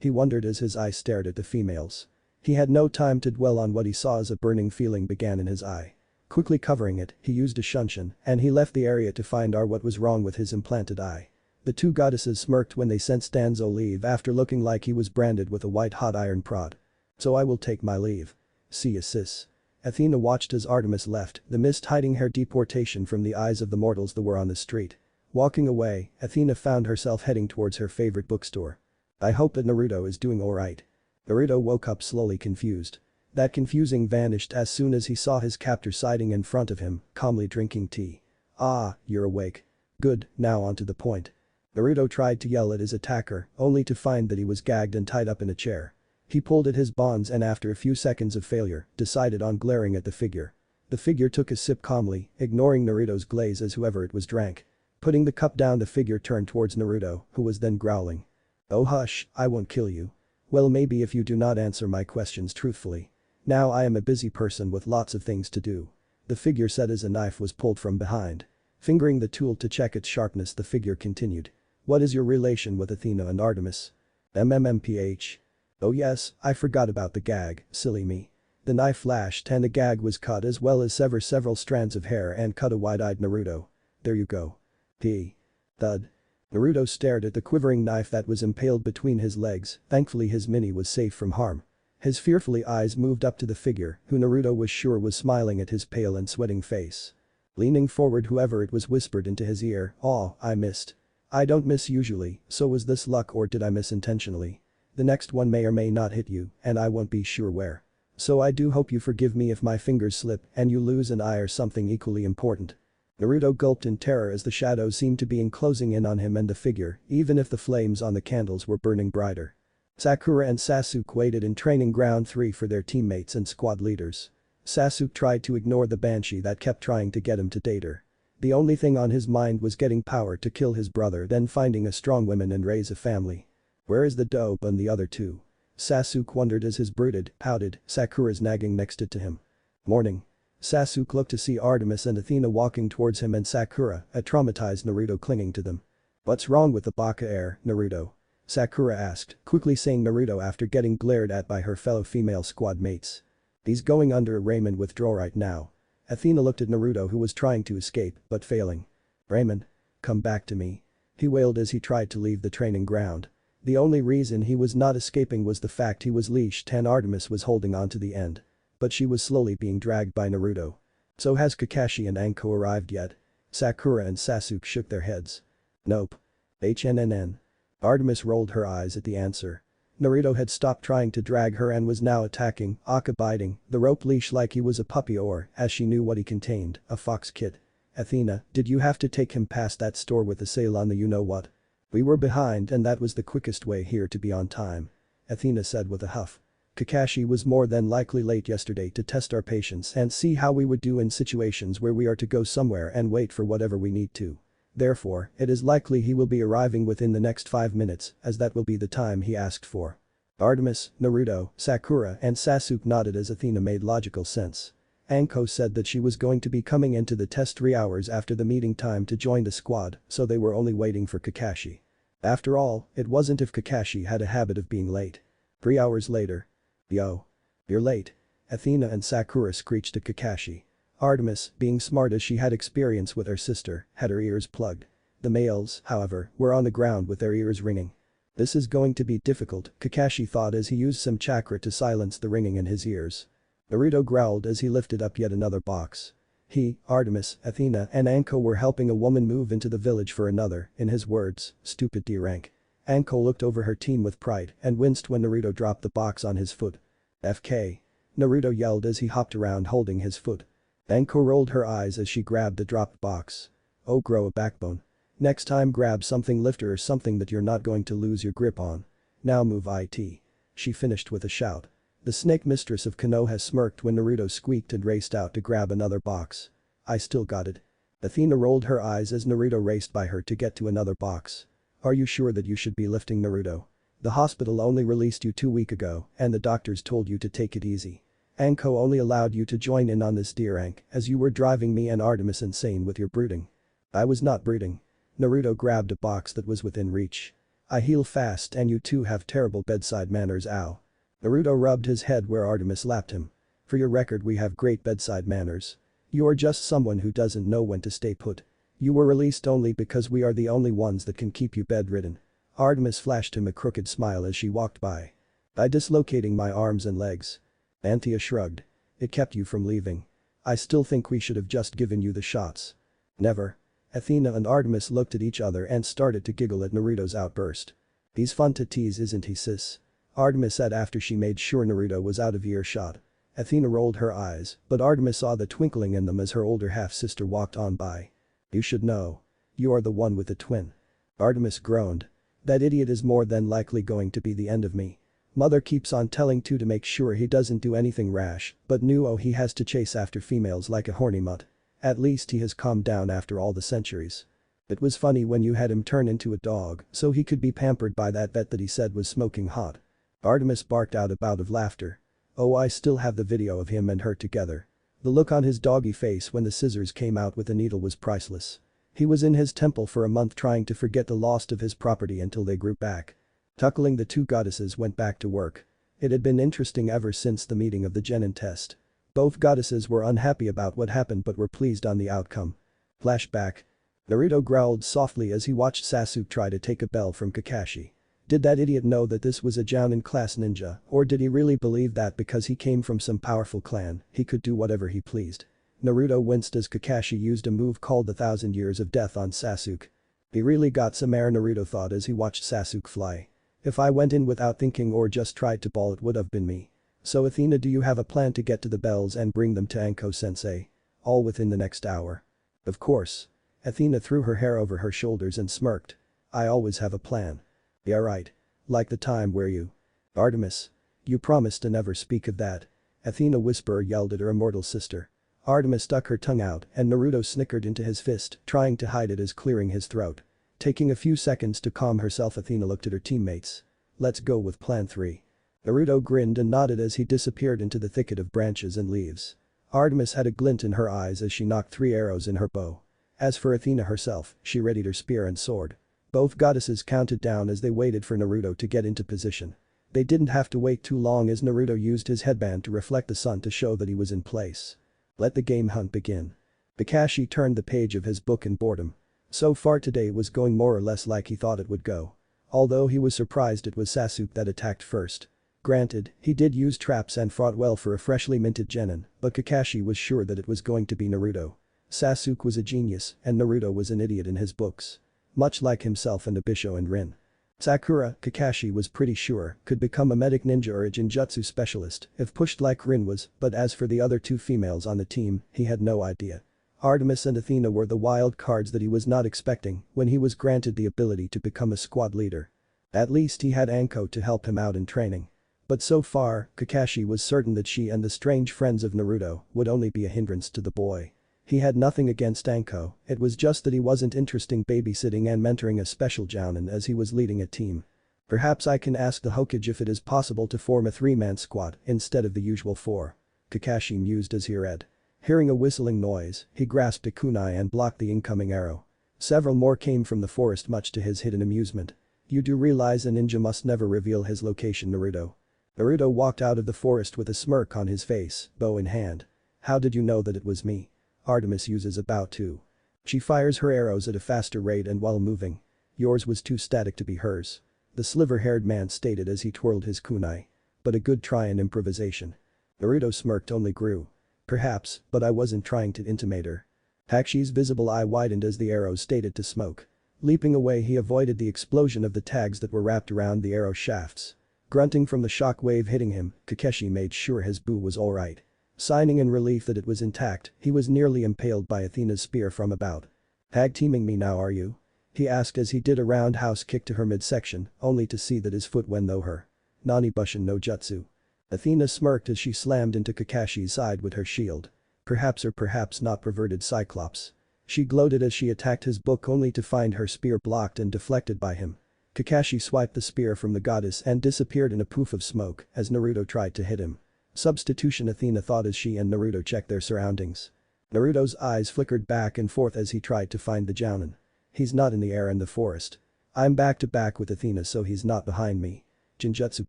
He wondered as his eyes stared at the females. He had no time to dwell on what he saw as a burning feeling began in his eye. Quickly covering it, he used a shunshin, and he left the area to find out what was wrong with his implanted eye. The two goddesses smirked when they sensed Danzo leave after looking like he was branded with a white-hot iron prod. So I will take my leave. See ya sis. Athena watched as Artemis left, the mist hiding her deportation from the eyes of the mortals that were on the street. Walking away, Athena found herself heading towards her favorite bookstore. I hope that Naruto is doing alright. Naruto woke up slowly confused. That confusing vanished as soon as he saw his captor sitting in front of him, calmly drinking tea. Ah, you're awake. Good, now on to the point. Naruto tried to yell at his attacker, only to find that he was gagged and tied up in a chair. He pulled at his bonds and after a few seconds of failure, decided on glaring at the figure. The figure took a sip calmly, ignoring Naruto's glaze as whoever it was drank. Putting the cup down, the figure turned towards Naruto, who was then growling. Oh hush, I won't kill you. Well, maybe if you do not answer my questions truthfully. Now I am a busy person with lots of things to do. The figure said as a knife was pulled from behind. Fingering the tool to check its sharpness, the figure continued. What is your relation with Athena and Artemis? MMMPH. Oh yes, I forgot about the gag, silly me. The knife flashed and the gag was cut as well as sever several strands of hair and cut a wide-eyed Naruto. There you go. P. Thud. Naruto stared at the quivering knife that was impaled between his legs, thankfully his mini was safe from harm. His fearfully eyes moved up to the figure, who Naruto was sure was smiling at his pale and sweating face. Leaning forward, whoever it was whispered into his ear, "Oh, I missed. I don't miss usually, so was this luck or did I miss intentionally? The next one may or may not hit you, and I won't be sure where. So I do hope you forgive me if my fingers slip and you lose an eye or something equally important." Naruto gulped in terror as the shadows seemed to be enclosing in on him and the figure, even if the flames on the candles were burning brighter. Sakura and Sasuke waited in training ground 3 for their teammates and squad leaders. Sasuke tried to ignore the banshee that kept trying to get him to date her. The only thing on his mind was getting power to kill his brother, then finding a strong woman and raise a family. Where is the dope and the other two? Sasuke wondered as his brooded, pouted, Sakura's nagging next it to him. Morning. Sasuke looked to see Artemis and Athena walking towards him and Sakura, a traumatized Naruto clinging to them. What's wrong with the baka air, Naruto? Sakura asked, quickly saying Naruto after getting glared at by her fellow female squad mates. He's going under a Raymond withdrawal right now. Athena looked at Naruto, who was trying to escape, but failing. Raymond. Come back to me. He wailed as he tried to leave the training ground. The only reason he was not escaping was the fact he was leashed and Artemis was holding on to the end. But she was slowly being dragged by Naruto. So has Kakashi and Anko arrived yet? Sakura and Sasuke shook their heads. Nope. HNNN. Artemis rolled her eyes at the answer. Naruto had stopped trying to drag her and was now attacking, biting the rope leash like he was a puppy or, as she knew what he contained, a fox kit. Athena, did you have to take him past that store with the sale on the you-know-what? We were behind and that was the quickest way here to be on time. Athena said with a huff. Kakashi was more than likely late yesterday to test our patience and see how we would do in situations where we are to go somewhere and wait for whatever we need to. Therefore, it is likely he will be arriving within the next 5 minutes, as that will be the time he asked for. Artemis, Naruto, Sakura and Sasuke nodded as Athena made logical sense. Anko said that she was going to be coming into the test 3 hours after the meeting time to join the squad, so they were only waiting for Kakashi. After all, it wasn't if Kakashi had a habit of being late. 3 hours later. Yo. You're late. Athena and Sakura screeched at Kakashi. Artemis, being smart as she had experience with her sister, had her ears plugged. The males, however, were on the ground with their ears ringing. This is going to be difficult, Kakashi thought as he used some chakra to silence the ringing in his ears. Naruto growled as he lifted up yet another box. He, Artemis, Athena and Anko were helping a woman move into the village for another, in his words, stupid D-rank. Anko looked over her team with pride and winced when Naruto dropped the box on his foot. FK. Naruto yelled as he hopped around holding his foot. Anko rolled her eyes as she grabbed the dropped box. Oh, grow a backbone. Next time grab something lifter or something that you're not going to lose your grip on. Now move it. She finished with a shout. The snake mistress of Konoha smirked when Naruto squeaked and raced out to grab another box. I still got it. Athena rolled her eyes as Naruto raced by her to get to another box. Are you sure that you should be lifting, Naruto? The hospital only released you 2 weeks ago and the doctors told you to take it easy. Anko only allowed you to join in on this dear Ank as you were driving me and Artemis insane with your brooding. I was not brooding. Naruto grabbed a box that was within reach. I heal fast and you two have terrible bedside manners, ow. Naruto rubbed his head where Artemis lapped him. For your record, we have great bedside manners. You are just someone who doesn't know when to stay put. You were released only because we are the only ones that can keep you bedridden. Artemis flashed him a crooked smile as she walked by. I dislocating my arms and legs. Antia shrugged. It kept you from leaving. I still think we should have just given you the shots. Never. Athena and Artemis looked at each other and started to giggle at Naruto's outburst. He's fun to tease, isn't he, sis? Artemis said after she made sure Naruto was out of earshot. Athena rolled her eyes, but Artemis saw the twinkling in them as her older half-sister walked on by. You should know. You are the one with the twin. Artemis groaned. That idiot is more than likely going to be the end of me. Mother keeps on telling Tu to make sure he doesn't do anything rash, but he has to chase after females like a horny mutt. At least he has calmed down after all the centuries. It was funny when you had him turn into a dog so he could be pampered by that vet that he said was smoking hot. Artemis barked out a bout of laughter. Oh, I still have the video of him and her together. The look on his doggy face when the scissors came out with the needle was priceless. He was in his temple for a month trying to forget the loss of his property until they grew back. Tuckling, the two goddesses went back to work. It had been interesting ever since the meeting of the Genin test. Both goddesses were unhappy about what happened but were pleased on the outcome. Flashback. Naruto growled softly as he watched Sasuke try to take a bell from Kakashi. Did that idiot know that this was a Jounin-class ninja, or did he really believe that because he came from some powerful clan, he could do whatever he pleased? Naruto winced as Kakashi used a move called the Thousand Years of Death on Sasuke. He really got some air, Naruto thought as he watched Sasuke fly. If I went in without thinking or just tried to ball, it would have been me. So Athena, do you have a plan to get to the bells and bring them to Anko-sensei? All within the next hour. Of course. Athena threw her hair over her shoulders and smirked. I always have a plan. Yeah, right. Like the time where you. Artemis. You promised to never speak of that. Athena whisper yelled at her immortal sister. Artemis stuck her tongue out and Naruto snickered into his fist, trying to hide it as clearing his throat. Taking a few seconds to calm herself, Athena looked at her teammates. Let's go with plan 3. Naruto grinned and nodded as he disappeared into the thicket of branches and leaves. Artemis had a glint in her eyes as she knocked 3 arrows in her bow. As for Athena herself, she readied her spear and sword. Both goddesses counted down as they waited for Naruto to get into position. They didn't have to wait too long as Naruto used his headband to reflect the sun to show that he was in place. Let the game hunt begin. Kakashi turned the page of his book in boredom. So far today was going more or less like he thought it would go. Although he was surprised it was Sasuke that attacked first. Granted, he did use traps and fought well for a freshly minted genin, but Kakashi was sure that it was going to be Naruto. Sasuke was a genius and Naruto was an idiot in his books. Much like himself and Abisho and Rin. Sakura, Kakashi was pretty sure, could become a medic ninja or a genjutsu specialist if pushed like Rin was, but as for the other 2 females on the team, he had no idea. Artemis and Athena were the wild cards that he was not expecting when he was granted the ability to become a squad leader. At least he had Anko to help him out in training. But so far, Kakashi was certain that she and the strange friends of Naruto would only be a hindrance to the boy. He had nothing against Anko, it was just that he wasn't interested in babysitting and mentoring a special jounin as he was leading a team. Perhaps I can ask the Hokage if it is possible to form a 3-man squad instead of the usual 4. Kakashi mused as he read. Hearing a whistling noise, he grasped a kunai and blocked the incoming arrow. Several more came from the forest much to his hidden amusement. You do realize a ninja must never reveal his location, Naruto. Naruto walked out of the forest with a smirk on his face, bow in hand. How did you know that it was me? Artemis uses a bow too. She fires her arrows at a faster rate and while moving. Yours was too static to be hers. The sliver-haired man stated as he twirled his kunai. But a good try in improvisation. Naruto smirked only grew. Perhaps, but I wasn't trying to intimidate her. Hakushi's visible eye widened as the arrows started to smoke. Leaping away, he avoided the explosion of the tags that were wrapped around the arrow shafts. Grunting from the shock wave hitting him, Kakashi made sure his boo was alright. Signing in relief that it was intact, he was nearly impaled by Athena's spear from about. Tag teaming me now, are you? He asked as he did a roundhouse kick to her midsection, only to see that his foot went no her. Nani Bushin no Jutsu. Athena smirked as she slammed into Kakashi's side with her shield. Perhaps or perhaps not, perverted Cyclops. She gloated as she attacked his book only to find her spear blocked and deflected by him. Kakashi swiped the spear from the goddess and disappeared in a poof of smoke as Naruto tried to hit him. Substitution, Athena thought as she and Naruto checked their surroundings. Naruto's eyes flickered back and forth as he tried to find the Jounin. He's not in the air in the forest. I'm back to back with Athena, so he's not behind me. Jinjutsu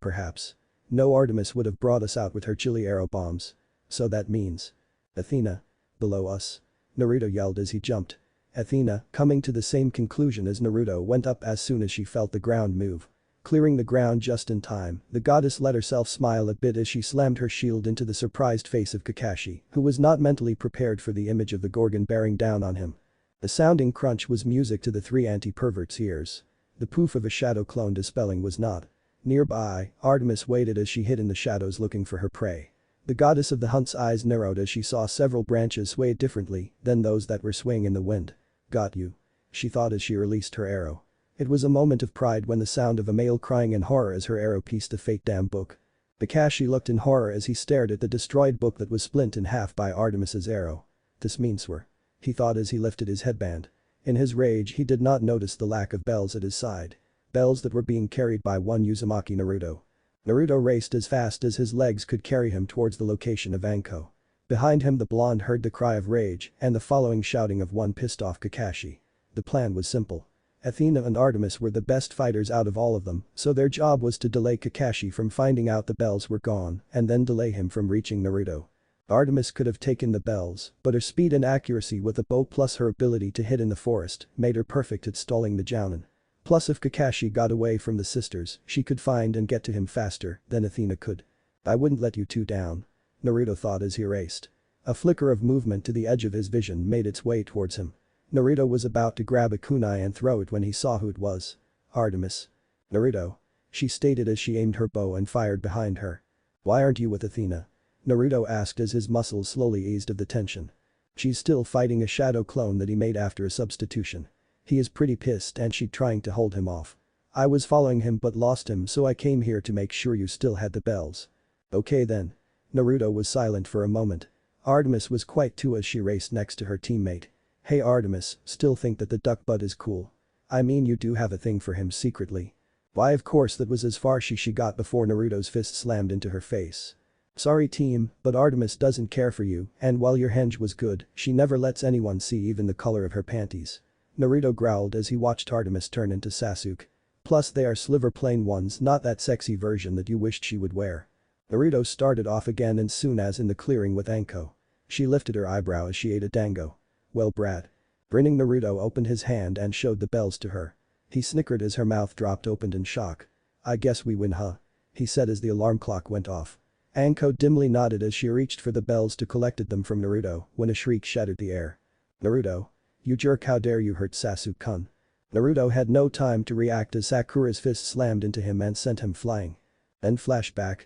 perhaps. No, Artemis would have brought us out with her chili arrow bombs. So that means. Athena. Below us. Naruto yelled as he jumped. Athena, coming to the same conclusion as Naruto, went up as soon as she felt the ground move. Clearing the ground just in time, the goddess let herself smile a bit as she slammed her shield into the surprised face of Kakashi, who was not mentally prepared for the image of the Gorgon bearing down on him. The sounding crunch was music to the three anti-perverts' ears. The poof of a shadow clone dispelling was not. Nearby, Artemis waited as she hid in the shadows looking for her prey. The goddess of the hunt's eyes narrowed as she saw several branches sway differently than those that were swaying in the wind. Got you. She thought as she released her arrow. It was a moment of pride when the sound of a male crying in horror as her arrow pieced the fate damn book. Kakashi looked in horror as he stared at the destroyed book that was split in half by Artemis's arrow. This means we're. He thought as he lifted his headband. In his rage he did not notice the lack of bells at his side. Bells that were being carried by one Uzumaki Naruto. Naruto raced as fast as his legs could carry him towards the location of Anko. Behind him the blonde heard the cry of rage and the following shouting of one pissed off Kakashi. The plan was simple. Athena and Artemis were the best fighters out of all of them, so their job was to delay Kakashi from finding out the bells were gone and then delay him from reaching Naruto. Artemis could have taken the bells, but her speed and accuracy with a bow plus her ability to hit in the forest made her perfect at stalling the Jounin. Plus if Kakashi got away from the sisters, she could find and get to him faster than Athena could. I wouldn't let you two down. Naruto thought as he raced. A flicker of movement to the edge of his vision made its way towards him. Naruto was about to grab a kunai and throw it when he saw who it was. Artemis. Naruto. She stated as she aimed her bow and fired behind her. Why aren't you with Athena? Naruto asked as his muscles slowly eased of the tension. She's still fighting a shadow clone that he made after a substitution. He is pretty pissed and she's trying to hold him off. I was following him but lost him, so I came here to make sure you still had the bells. Okay then. Naruto was silent for a moment. Artemis was quite too as she raced next to her teammate. Hey Artemis, still think that the duck butt is cool? I mean, you do have a thing for him secretly. Why, of course, that was as far as she got before Naruto's fist slammed into her face. Sorry team, but Artemis doesn't care for you, and while your henge was good, she never lets anyone see even the color of her panties. Naruto growled as he watched Artemis turn into Sasuke. Plus they are sliver plain ones, not that sexy version that you wished she would wear. Naruto started off again and soon as in the clearing with Anko. She lifted her eyebrow as she ate a dango. Well brat. Grinning Naruto opened his hand and showed the bells to her. He snickered as her mouth dropped open in shock. I guess we win, huh? He said as the alarm clock went off. Anko dimly nodded as she reached for the bells to collected them from Naruto when a shriek shattered the air. Naruto. You jerk, how dare you hurt Sasuke-kun. Naruto had no time to react as Sakura's fist slammed into him and sent him flying. Then flashback.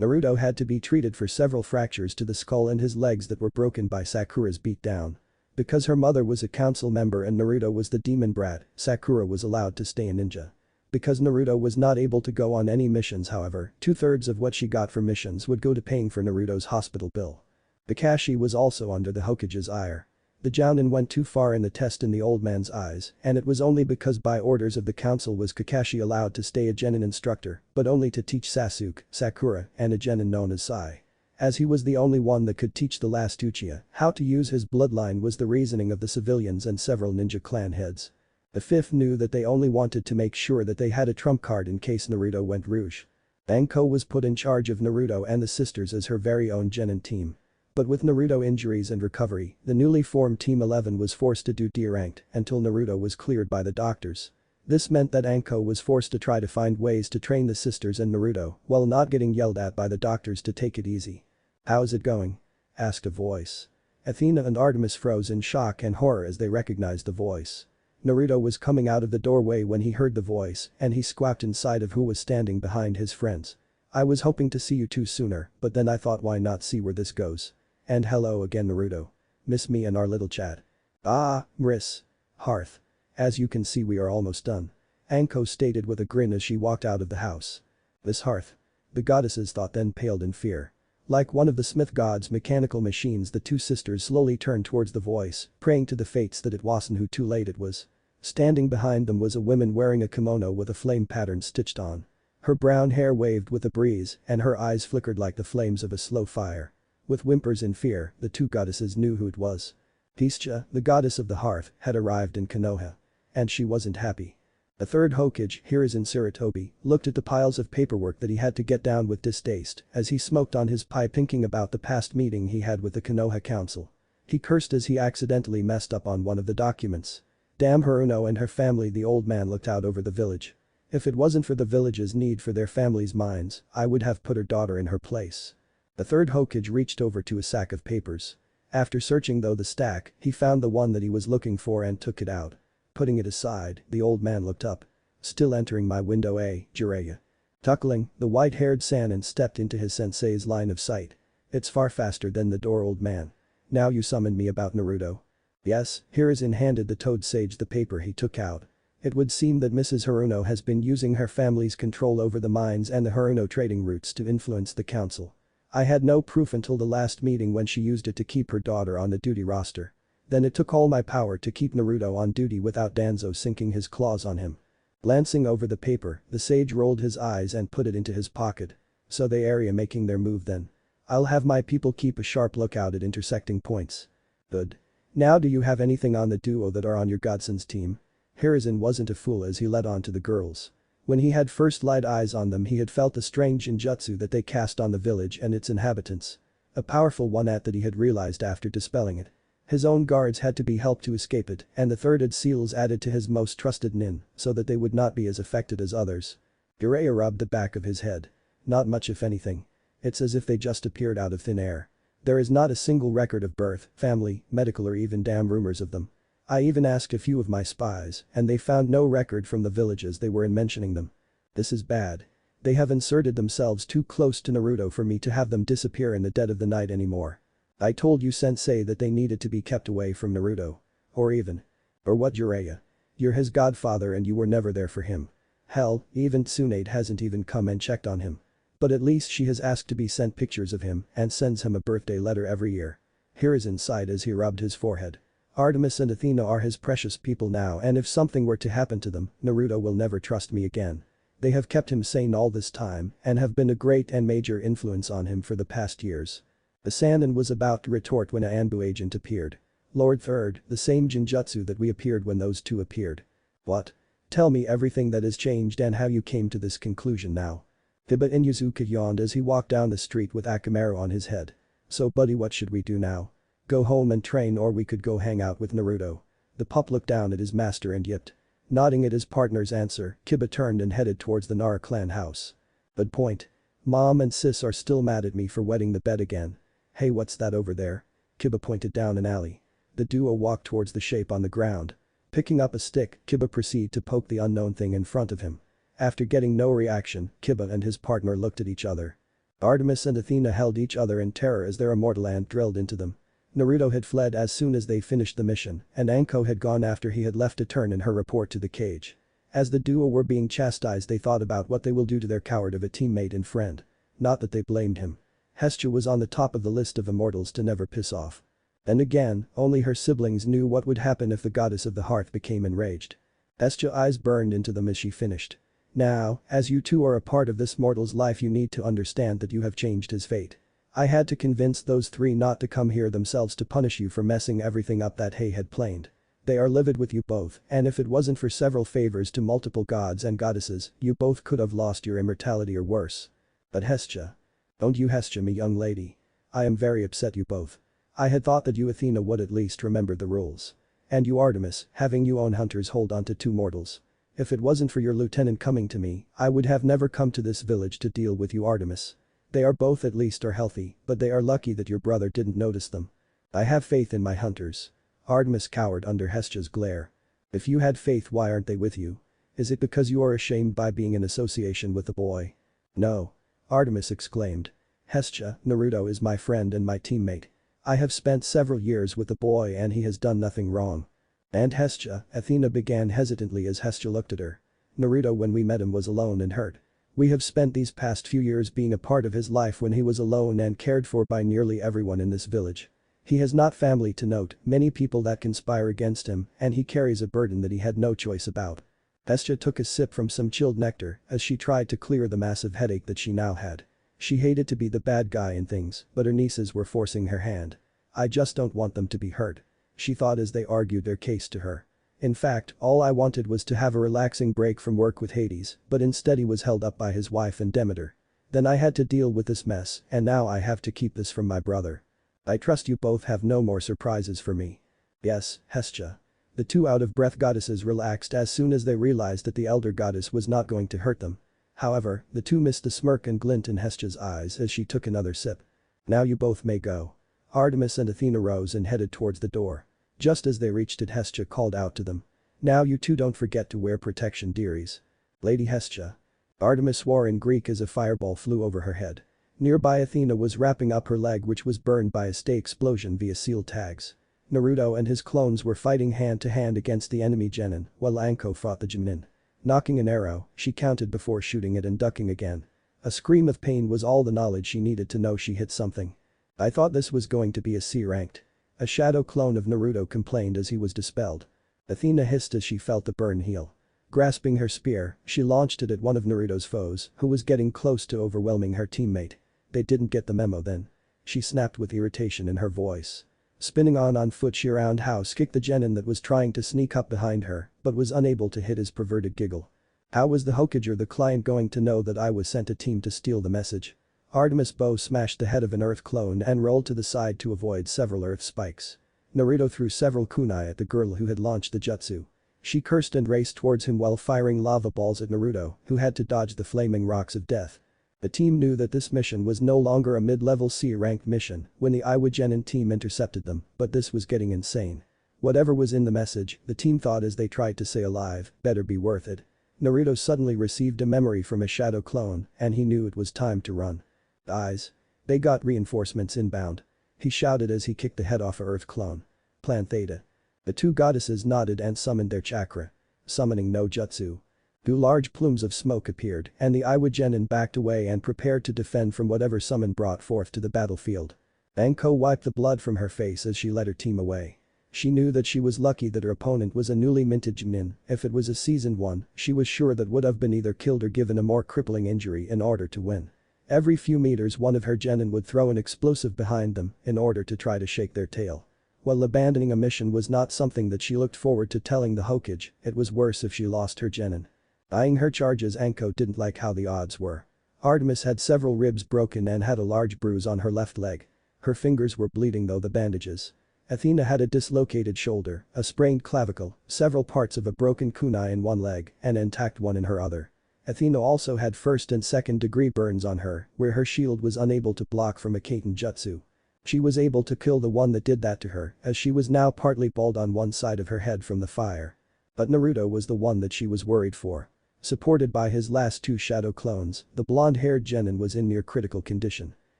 Naruto had to be treated for several fractures to the skull and his legs that were broken by Sakura's beatdown. Because her mother was a council member and Naruto was the demon brat, Sakura was allowed to stay a ninja. Because Naruto was not able to go on any missions, however, 2/3 of what she got for missions would go to paying for Naruto's hospital bill. Kakashi was also under the Hokage's ire. The Jounin went too far in the test in the old man's eyes, and it was only because by orders of the council was Kakashi allowed to stay a genin instructor, but only to teach Sasuke, Sakura, and a genin known as Sai. As he was the only one that could teach the last Uchiha how to use his bloodline was the reasoning of the civilians and several ninja clan heads. The fifth knew that they only wanted to make sure that they had a trump card in case Naruto went rouge. Anko was put in charge of Naruto and the sisters as her very own genin team. But with Naruto injuries and recovery, the newly formed Team 11 was forced to do deranked until Naruto was cleared by the doctors. This meant that Anko was forced to try to find ways to train the sisters and Naruto while not getting yelled at by the doctors to take it easy. How's it going? Asked a voice. Athena and Artemis froze in shock and horror as they recognized the voice. Naruto was coming out of the doorway when he heard the voice and he squawked inside of who was standing behind his friends. I was hoping to see you two sooner, but then I thought why not see where this goes. And hello again Naruto. Miss me and our little chat. Ah, Riss. Hearth. As you can see we are almost done. Anko stated with a grin as she walked out of the house. This Hearth. The goddesses thought then paled in fear. Like one of the Smith god's mechanical machines, the two sisters slowly turned towards the voice, praying to the fates that it wasn't who too late it was. Standing behind them was a woman wearing a kimono with a flame pattern stitched on. Her brown hair waved with the breeze and her eyes flickered like the flames of a slow fire. With whimpers in fear, the two goddesses knew who it was. Hestia, the goddess of the hearth, had arrived in Konoha. And she wasn't happy. The third Hokage, Hiruzen Sarutobi, looked at the piles of paperwork that he had to get down with distaste as he smoked on his pipe thinking about the past meeting he had with the Konoha Council. He cursed as he accidentally messed up on one of the documents. Damn Haruno and her family. The old man looked out over the village. If it wasn't for the village's need for their family's mines, I would have put her daughter in her place. The third Hokage reached over to a sack of papers. After searching the stack, he found the one that he was looking for and took it out. Putting it aside, the old man looked up. Still entering my window, Jiraiya. Chuckling, the white-haired Sannin stepped into his sensei's line of sight. It's far faster than the door, old man. Now you summoned me about Naruto. Yes, Hiruzen handed the toad sage the paper he took out. It would seem that Mrs. Haruno has been using her family's control over the mines and the Haruno trading routes to influence the council. I had no proof until the last meeting when she used it to keep her daughter on the duty roster. Then it took all my power to keep Naruto on duty without Danzo sinking his claws on him. Glancing over the paper, the sage rolled his eyes and put it into his pocket. So they area making their move then. I'll have my people keep a sharp lookout at intersecting points. Good. Now do you have anything on the duo that are on your godson's team? Hiruzen wasn't a fool as he led on to the girls. When he had first laid eyes on them he had felt the strange ninjutsu that they cast on the village and its inhabitants. A powerful one at that he had realized after dispelling it. His own guards had to be helped to escape it and the thirded seals added to his most trusted nin so that they would not be as affected as others. Jiraiya rubbed the back of his head. Not much if anything. It's as if they just appeared out of thin air. There is not a single record of birth, family, medical or even damn rumors of them. I even asked a few of my spies and they found no record from the villages they were in mentioning them. This is bad. They have inserted themselves too close to Naruto for me to have them disappear in the dead of the night anymore. I told you sensei that they needed to be kept away from Naruto. Or what, Jiraiya? You're his godfather and you were never there for him. Hell, even Tsunade hasn't even come and checked on him. But at least she has asked to be sent pictures of him and sends him a birthday letter every year. Hiruzen sighed as he rubbed his forehead. Artemis and Athena are his precious people now and if something were to happen to them, Naruto will never trust me again. They have kept him sane all this time and have been a great and major influence on him for the past years. The Sannin was about to retort when a Anbu agent appeared. Lord Third, the same Jinjutsu that we appeared when those two appeared. What? Tell me everything that has changed and how you came to this conclusion now. Hiba Inuzuka yawned as he walked down the street with Akamaru on his head. So buddy, what should we do now? Go home and train or we could go hang out with Naruto. The pup looked down at his master and yipped. Nodding at his partner's answer, Kiba turned and headed towards the Nara clan house. But point. Mom and sis are still mad at me for wetting the bed again. Hey, what's that over there? Kiba pointed down an alley. The duo walked towards the shape on the ground. Picking up a stick, Kiba proceeded to poke the unknown thing in front of him. After getting no reaction, Kiba and his partner looked at each other. Artemis and Athena held each other in terror as their immortal ant drilled into them. Naruto had fled as soon as they finished the mission, and Anko had gone after he had left a turn in her report to the cage. As the duo were being chastised they thought about what they will do to their coward of a teammate and friend. Not that they blamed him. Hestia was on the top of the list of immortals to never piss off. And again, only her siblings knew what would happen if the goddess of the hearth became enraged. Hestia's eyes burned into them as she finished. Now, as you two are a part of this mortal's life you need to understand that you have changed his fate. I had to convince those three not to come here themselves to punish you for messing everything up that Hay had planned. They are livid with you both, and if it wasn't for several favors to multiple gods and goddesses, you both could have lost your immortality or worse. But Hestia. Don't you Hestia me, young lady. I am very upset you both. I had thought that you Athena would at least remember the rules. And you Artemis, having you own hunters hold on to two mortals. If it wasn't for your lieutenant coming to me, I would have never come to this village to deal with you Artemis. They are both at least are healthy, but they are lucky that your brother didn't notice them. I have faith in my hunters. Artemis cowered under Hestia's glare. If you had faith, why aren't they with you? Is it because you are ashamed by being in association with the boy? No. Artemis exclaimed. Hestia, Naruto is my friend and my teammate. I have spent several years with the boy and he has done nothing wrong. And Hestia, Athena began hesitantly as Hestia looked at her. Naruto when we met him was alone and hurt. We have spent these past few years being a part of his life when he was alone and cared for by nearly everyone in this village. He has not family to note, many people that conspire against him, and he carries a burden that he had no choice about. Hestia took a sip from some chilled nectar as she tried to clear the massive headache that she now had. She hated to be the bad guy in things, but her nieces were forcing her hand. I just don't want them to be hurt, she thought as they argued their case to her. In fact, all I wanted was to have a relaxing break from work with Hades, but instead he was held up by his wife and Demeter. Then I had to deal with this mess, and now I have to keep this from my brother. I trust you both have no more surprises for me. Yes, Hestia. The two out-of-breath goddesses relaxed as soon as they realized that the elder goddess was not going to hurt them. However, the two missed the smirk and glint in Hestia's eyes as she took another sip. Now you both may go. Artemis and Athena rose and headed towards the door. Just as they reached it, Hestia called out to them. Now you two don't forget to wear protection, dearies. Lady Hestia. Artemis swore in Greek as a fireball flew over her head. Nearby, Athena was wrapping up her leg, which was burned by a stay explosion via seal tags. Naruto and his clones were fighting hand to hand against the enemy genin, while Anko fought the genin. Nocking an arrow, she counted before shooting it and ducking again. A scream of pain was all the knowledge she needed to know she hit something. I thought this was going to be a C-ranked. A shadow clone of Naruto complained as he was dispelled. Athena hissed as she felt the burn heal. Grasping her spear, she launched it at one of Naruto's foes, who was getting close to overwhelming her teammate. They didn't get the memo then. She snapped with irritation in her voice. Spinning on foot, she roundhouse kicked the genin that was trying to sneak up behind her, but was unable to hit his perverted giggle. How was the Hokage or the client going to know that I was sent a team to steal the message? Artemis' bow smashed the head of an earth clone and rolled to the side to avoid several earth spikes. Naruto threw several kunai at the girl who had launched the jutsu. She cursed and raced towards him while firing lava balls at Naruto, who had to dodge the flaming rocks of death. The team knew that this mission was no longer a mid-level C-ranked mission when the Iwa Genin team intercepted them, but this was getting insane. Whatever was in the message, the team thought as they tried to stay alive, better be worth it. Naruto suddenly received a memory from a shadow clone, and he knew it was time to run. Eyes. They got reinforcements inbound. He shouted as he kicked the head off a earth clone. Plan Theta. The two goddesses nodded and summoned their chakra. Summoning no jutsu. Two large plumes of smoke appeared and the Iwa Genin backed away and prepared to defend from whatever summon brought forth to the battlefield. Anko wiped the blood from her face as she led her team away. She knew that she was lucky that her opponent was a newly minted genin. If it was a seasoned one, she was sure that would have been either killed or given a more crippling injury in order to win. Every few meters one of her genin would throw an explosive behind them in order to try to shake their tail. While abandoning a mission was not something that she looked forward to telling the Hokage, it was worse if she lost her genin. Eyeing her charges, Anko didn't like how the odds were. Artemis had several ribs broken and had a large bruise on her left leg. Her fingers were bleeding through the bandages. Athena had a dislocated shoulder, a sprained clavicle, several parts of a broken kunai in one leg, and an intact one in her other. Athena also had first and second degree burns on her, where her shield was unable to block from a Kaiten jutsu. She was able to kill the one that did that to her, as she was now partly bald on one side of her head from the fire. But Naruto was the one that she was worried for. Supported by his last two shadow clones, the blonde-haired genin was in near critical condition.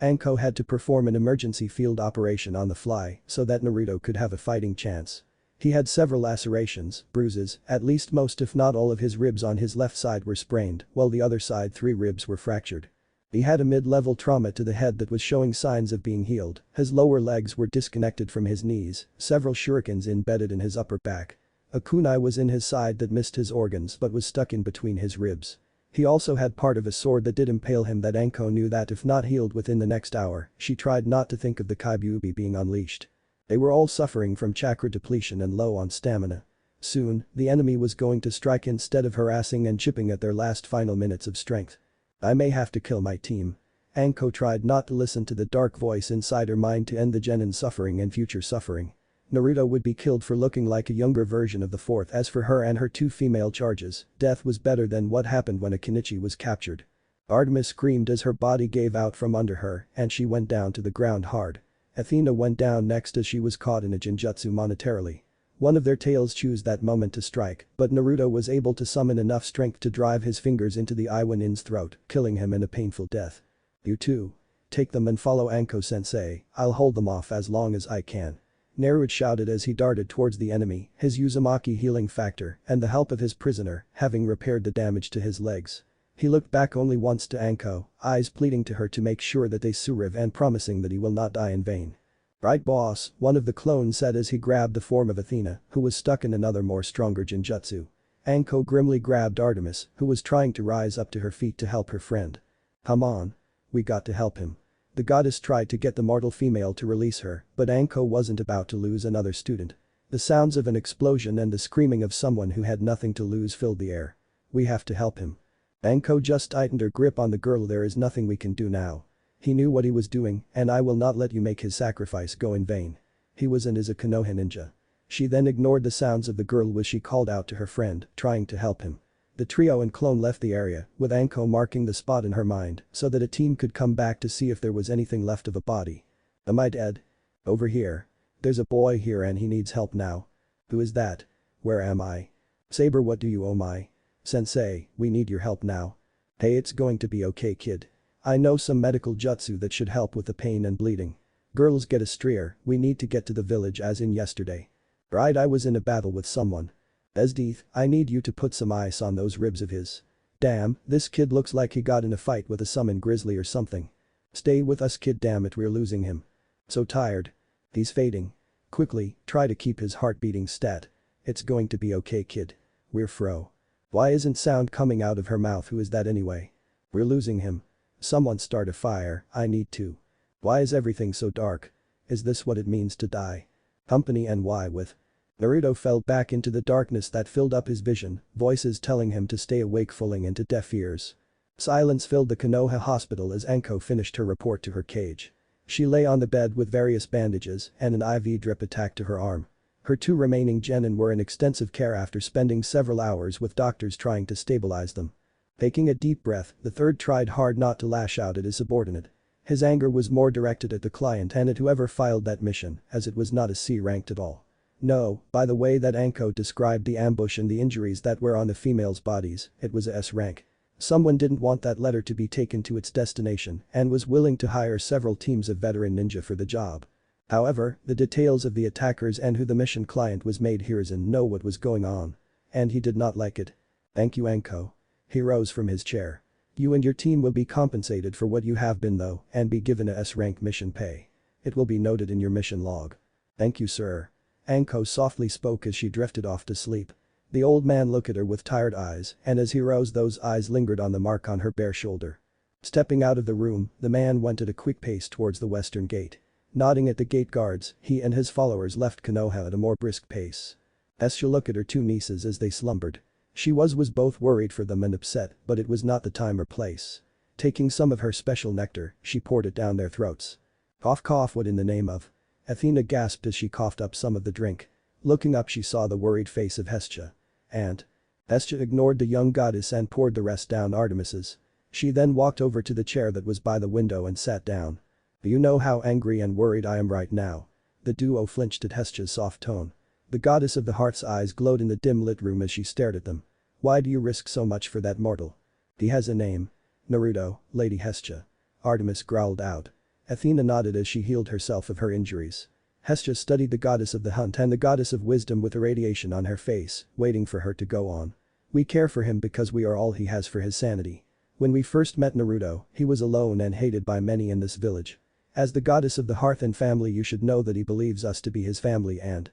Anko had to perform an emergency field operation on the fly so that Naruto could have a fighting chance. He had several lacerations, bruises, at least most if not all of his ribs on his left side were sprained, while the other side 3 ribs were fractured. He had a mid-level trauma to the head that was showing signs of being healed, his lower legs were disconnected from his knees, several shurikens embedded in his upper back. A kunai was in his side that missed his organs but was stuck in between his ribs. He also had part of a sword that did impale him that Anko knew that if not healed within the next hour, she tried not to think of the Kaibubi being unleashed. They were all suffering from chakra depletion and low on stamina. Soon, the enemy was going to strike instead of harassing and chipping at their last final minutes of strength. I may have to kill my team. Anko tried not to listen to the dark voice inside her mind to end the genin's suffering and future suffering. Naruto would be killed for looking like a younger version of the fourth. As for her and her 2 female charges, death was better than what happened when a Kenichi was captured. Artemis screamed as her body gave out from under her and she went down to the ground hard. Athena went down next as she was caught in a genjutsu monetarily. One of their tails chose that moment to strike, but Naruto was able to summon enough strength to drive his fingers into the Iwanin's throat, killing him in a painful death. You two. Take them and follow Anko-sensei, I'll hold them off as long as I can. Naruto shouted as he darted towards the enemy, his Uzumaki healing factor and the help of his prisoner having repaired the damage to his legs. He looked back only once to Anko, eyes pleading to her to make sure that they survive and promising that he will not die in vain. Right boss, one of the clones said as he grabbed the form of Athena, who was stuck in another more stronger genjutsu. Anko grimly grabbed Artemis, who was trying to rise up to her feet to help her friend. Come on. We got to help him. The goddess tried to get the mortal female to release her, but Anko wasn't about to lose another student. The sounds of an explosion and the screaming of someone who had nothing to lose filled the air. We have to help him. Anko just tightened her grip on the girl. There is nothing we can do now. He knew what he was doing, and I will not let you make his sacrifice go in vain. He was and is a Konoha ninja. She then ignored the sounds of the girl as she called out to her friend, trying to help him. The trio and clone left the area, with Anko marking the spot in her mind so that a team could come back to see if there was anything left of a body. Am I dead? Over here. There's a boy here and he needs help now. Who is that? Where am I? Saber, what do you owe my? Sensei, we need your help now. Hey, it's going to be okay, kid. I know some medical jutsu that should help with the pain and bleeding. Girls, get a strier, we need to get to the village as in yesterday. Right, I was in a battle with someone. Esdeeth, I need you to put some ice on those ribs of his. Damn, this kid looks like he got in a fight with a summon grizzly or something. Stay with us, kid, damn it, we're losing him. So tired. He's fading. Quickly, try to keep his heart beating stat. It's going to be okay, kid. We're fro. Why isn't sound coming out of her mouth? Who is that anyway? We're losing him. Someone start a fire, I need to. Why is everything so dark? Is this what it means to die? Company and why with? Naruto fell back into the darkness that filled up his vision, voices telling him to stay awake falling into deaf ears. Silence filled the Konoha hospital as Anko finished her report to her cage. She lay on the bed with various bandages and an IV drip attached to her arm. Her two remaining genin were in extensive care after spending several hours with doctors trying to stabilize them. Taking a deep breath, the third tried hard not to lash out at his subordinate. His anger was more directed at the client and at whoever filed that mission, as it was not a C-ranked at all. No, by the way that Anko described the ambush and the injuries that were on the females' bodies, it was a S rank. Someone didn't want that letter to be taken to its destination and was willing to hire several teams of veteran ninja for the job. However, the details of the attackers and who the mission client was made Hiruzen know what was going on. And he did not like it. Thank you, Anko. He rose from his chair. You and your team will be compensated for what you have been though and be given a S-rank mission pay. It will be noted in your mission log. Thank you, sir. Anko softly spoke as she drifted off to sleep. The old man looked at her with tired eyes and as he rose those eyes lingered on the mark on her bare shoulder. Stepping out of the room, the man went at a quick pace towards the western gate. Nodding at the gate guards, he and his followers left Konoha at a more brisk pace. Hestia looked at her two nieces as they slumbered. She was both worried for them and upset, but it was not the time or place. Taking some of her special nectar, she poured it down their throats. Cough cough, what in the name of? Athena gasped as she coughed up some of the drink. Looking up she saw the worried face of Hestia. And? Hestia ignored the young goddess and poured the rest down Artemis's. She then walked over to the chair that was by the window and sat down. Do you know how angry and worried I am right now? The duo flinched at Hestia's soft tone. The goddess of the heart's eyes glowed in the dim-lit room as she stared at them. Why do you risk so much for that mortal? He has a name. Naruto, Lady Hestia. Artemis growled out. Athena nodded as she healed herself of her injuries. Hestia studied the goddess of the hunt and the goddess of wisdom with irradiation on her face, waiting for her to go on. We care for him because we are all he has for his sanity. When we first met Naruto, he was alone and hated by many in this village. As the goddess of the hearth and family, you should know that he believes us to be his family and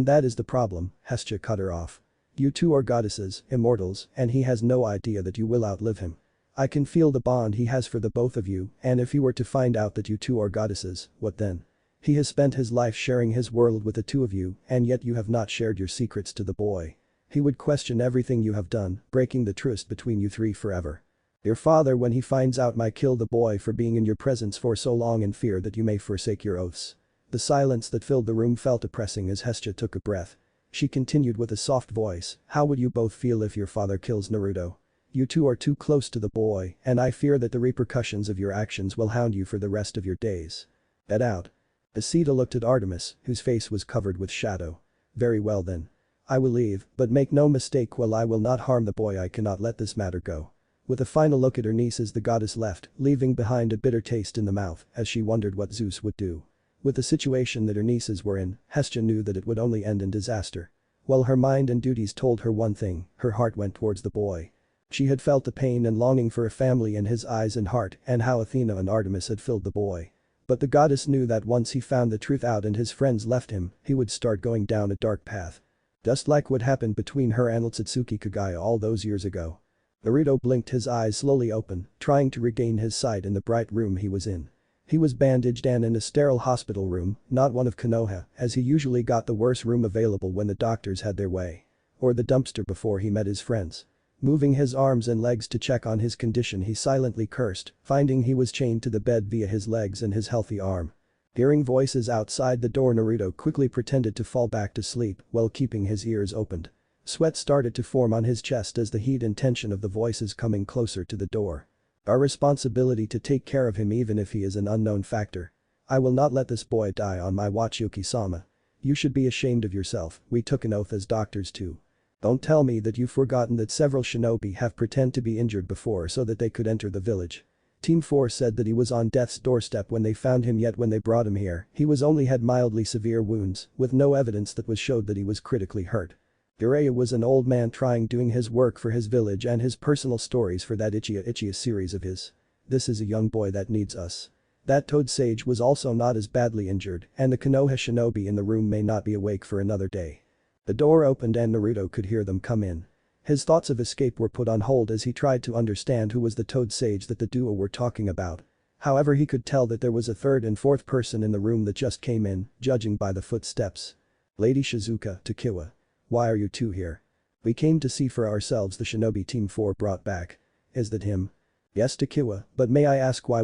that is the problem, Hestia cut her off. You two are goddesses, immortals, and he has no idea that you will outlive him. I can feel the bond he has for the both of you, and if he were to find out that you two are goddesses, what then? He has spent his life sharing his world with the two of you, and yet you have not shared your secrets to the boy. He would question everything you have done, breaking the tryst between you three forever. Your father, when he finds out, might kill the boy for being in your presence for so long in fear that you may forsake your oaths. The silence that filled the room felt oppressing as Hestia took a breath. She continued with a soft voice, how would you both feel if your father kills Naruto? You two are too close to the boy, and I fear that the repercussions of your actions will hound you for the rest of your days. Bet out. Asita looked at Artemis, whose face was covered with shadow. Very well then. I will leave, but make no mistake, while I will not harm the boy, I cannot let this matter go. With a final look at her nieces, the goddess left, leaving behind a bitter taste in the mouth as she wondered what Zeus would do. With the situation that her nieces were in, Hestia knew that it would only end in disaster. While her mind and duties told her one thing, her heart went towards the boy. She had felt the pain and longing for a family in his eyes and heart and how Athena and Artemis had filled the boy. But the goddess knew that once he found the truth out and his friends left him, he would start going down a dark path. Just like what happened between her and Otsutsuki Kagaya all those years ago. Naruto blinked, his eyes slowly open, trying to regain his sight in the bright room he was in. He was bandaged and in a sterile hospital room, not one of Konoha, as he usually got the worst room available when the doctors had their way. Or the dumpster before he met his friends. Moving his arms and legs to check on his condition, he silently cursed, finding he was chained to the bed via his legs and his healthy arm. Hearing voices outside the door, Naruto quickly pretended to fall back to sleep while keeping his ears opened. Sweat started to form on his chest as the heat and tension of the voices coming closer to the door. Our responsibility to take care of him even if he is an unknown factor. I will not let this boy die on my watch, Yuki-sama. You should be ashamed of yourself, we took an oath as doctors too. Don't tell me that you've forgotten that several shinobi have pretended to be injured before so that they could enter the village. Team 4 said that he was on death's doorstep when they found him, yet when they brought him here, he was only had mildly severe wounds, with no evidence that was showed that he was critically hurt. Jiraiya was an old man doing his work for his village and his personal stories for that Ichiya series of his. This is a young boy that needs us. That Toad Sage was also not as badly injured, and the Konoha shinobi in the room may not be awake for another day. The door opened and Naruto could hear them come in. His thoughts of escape were put on hold as he tried to understand who was the Toad Sage that the duo were talking about. However, he could tell that there was a third and fourth person in the room that just came in, judging by the footsteps. Lady Shizuka, Takiwa. Why are you two here? We came to see for ourselves, the shinobi Team 4 brought back. Is that him? Yes, Takiwa, but may I ask why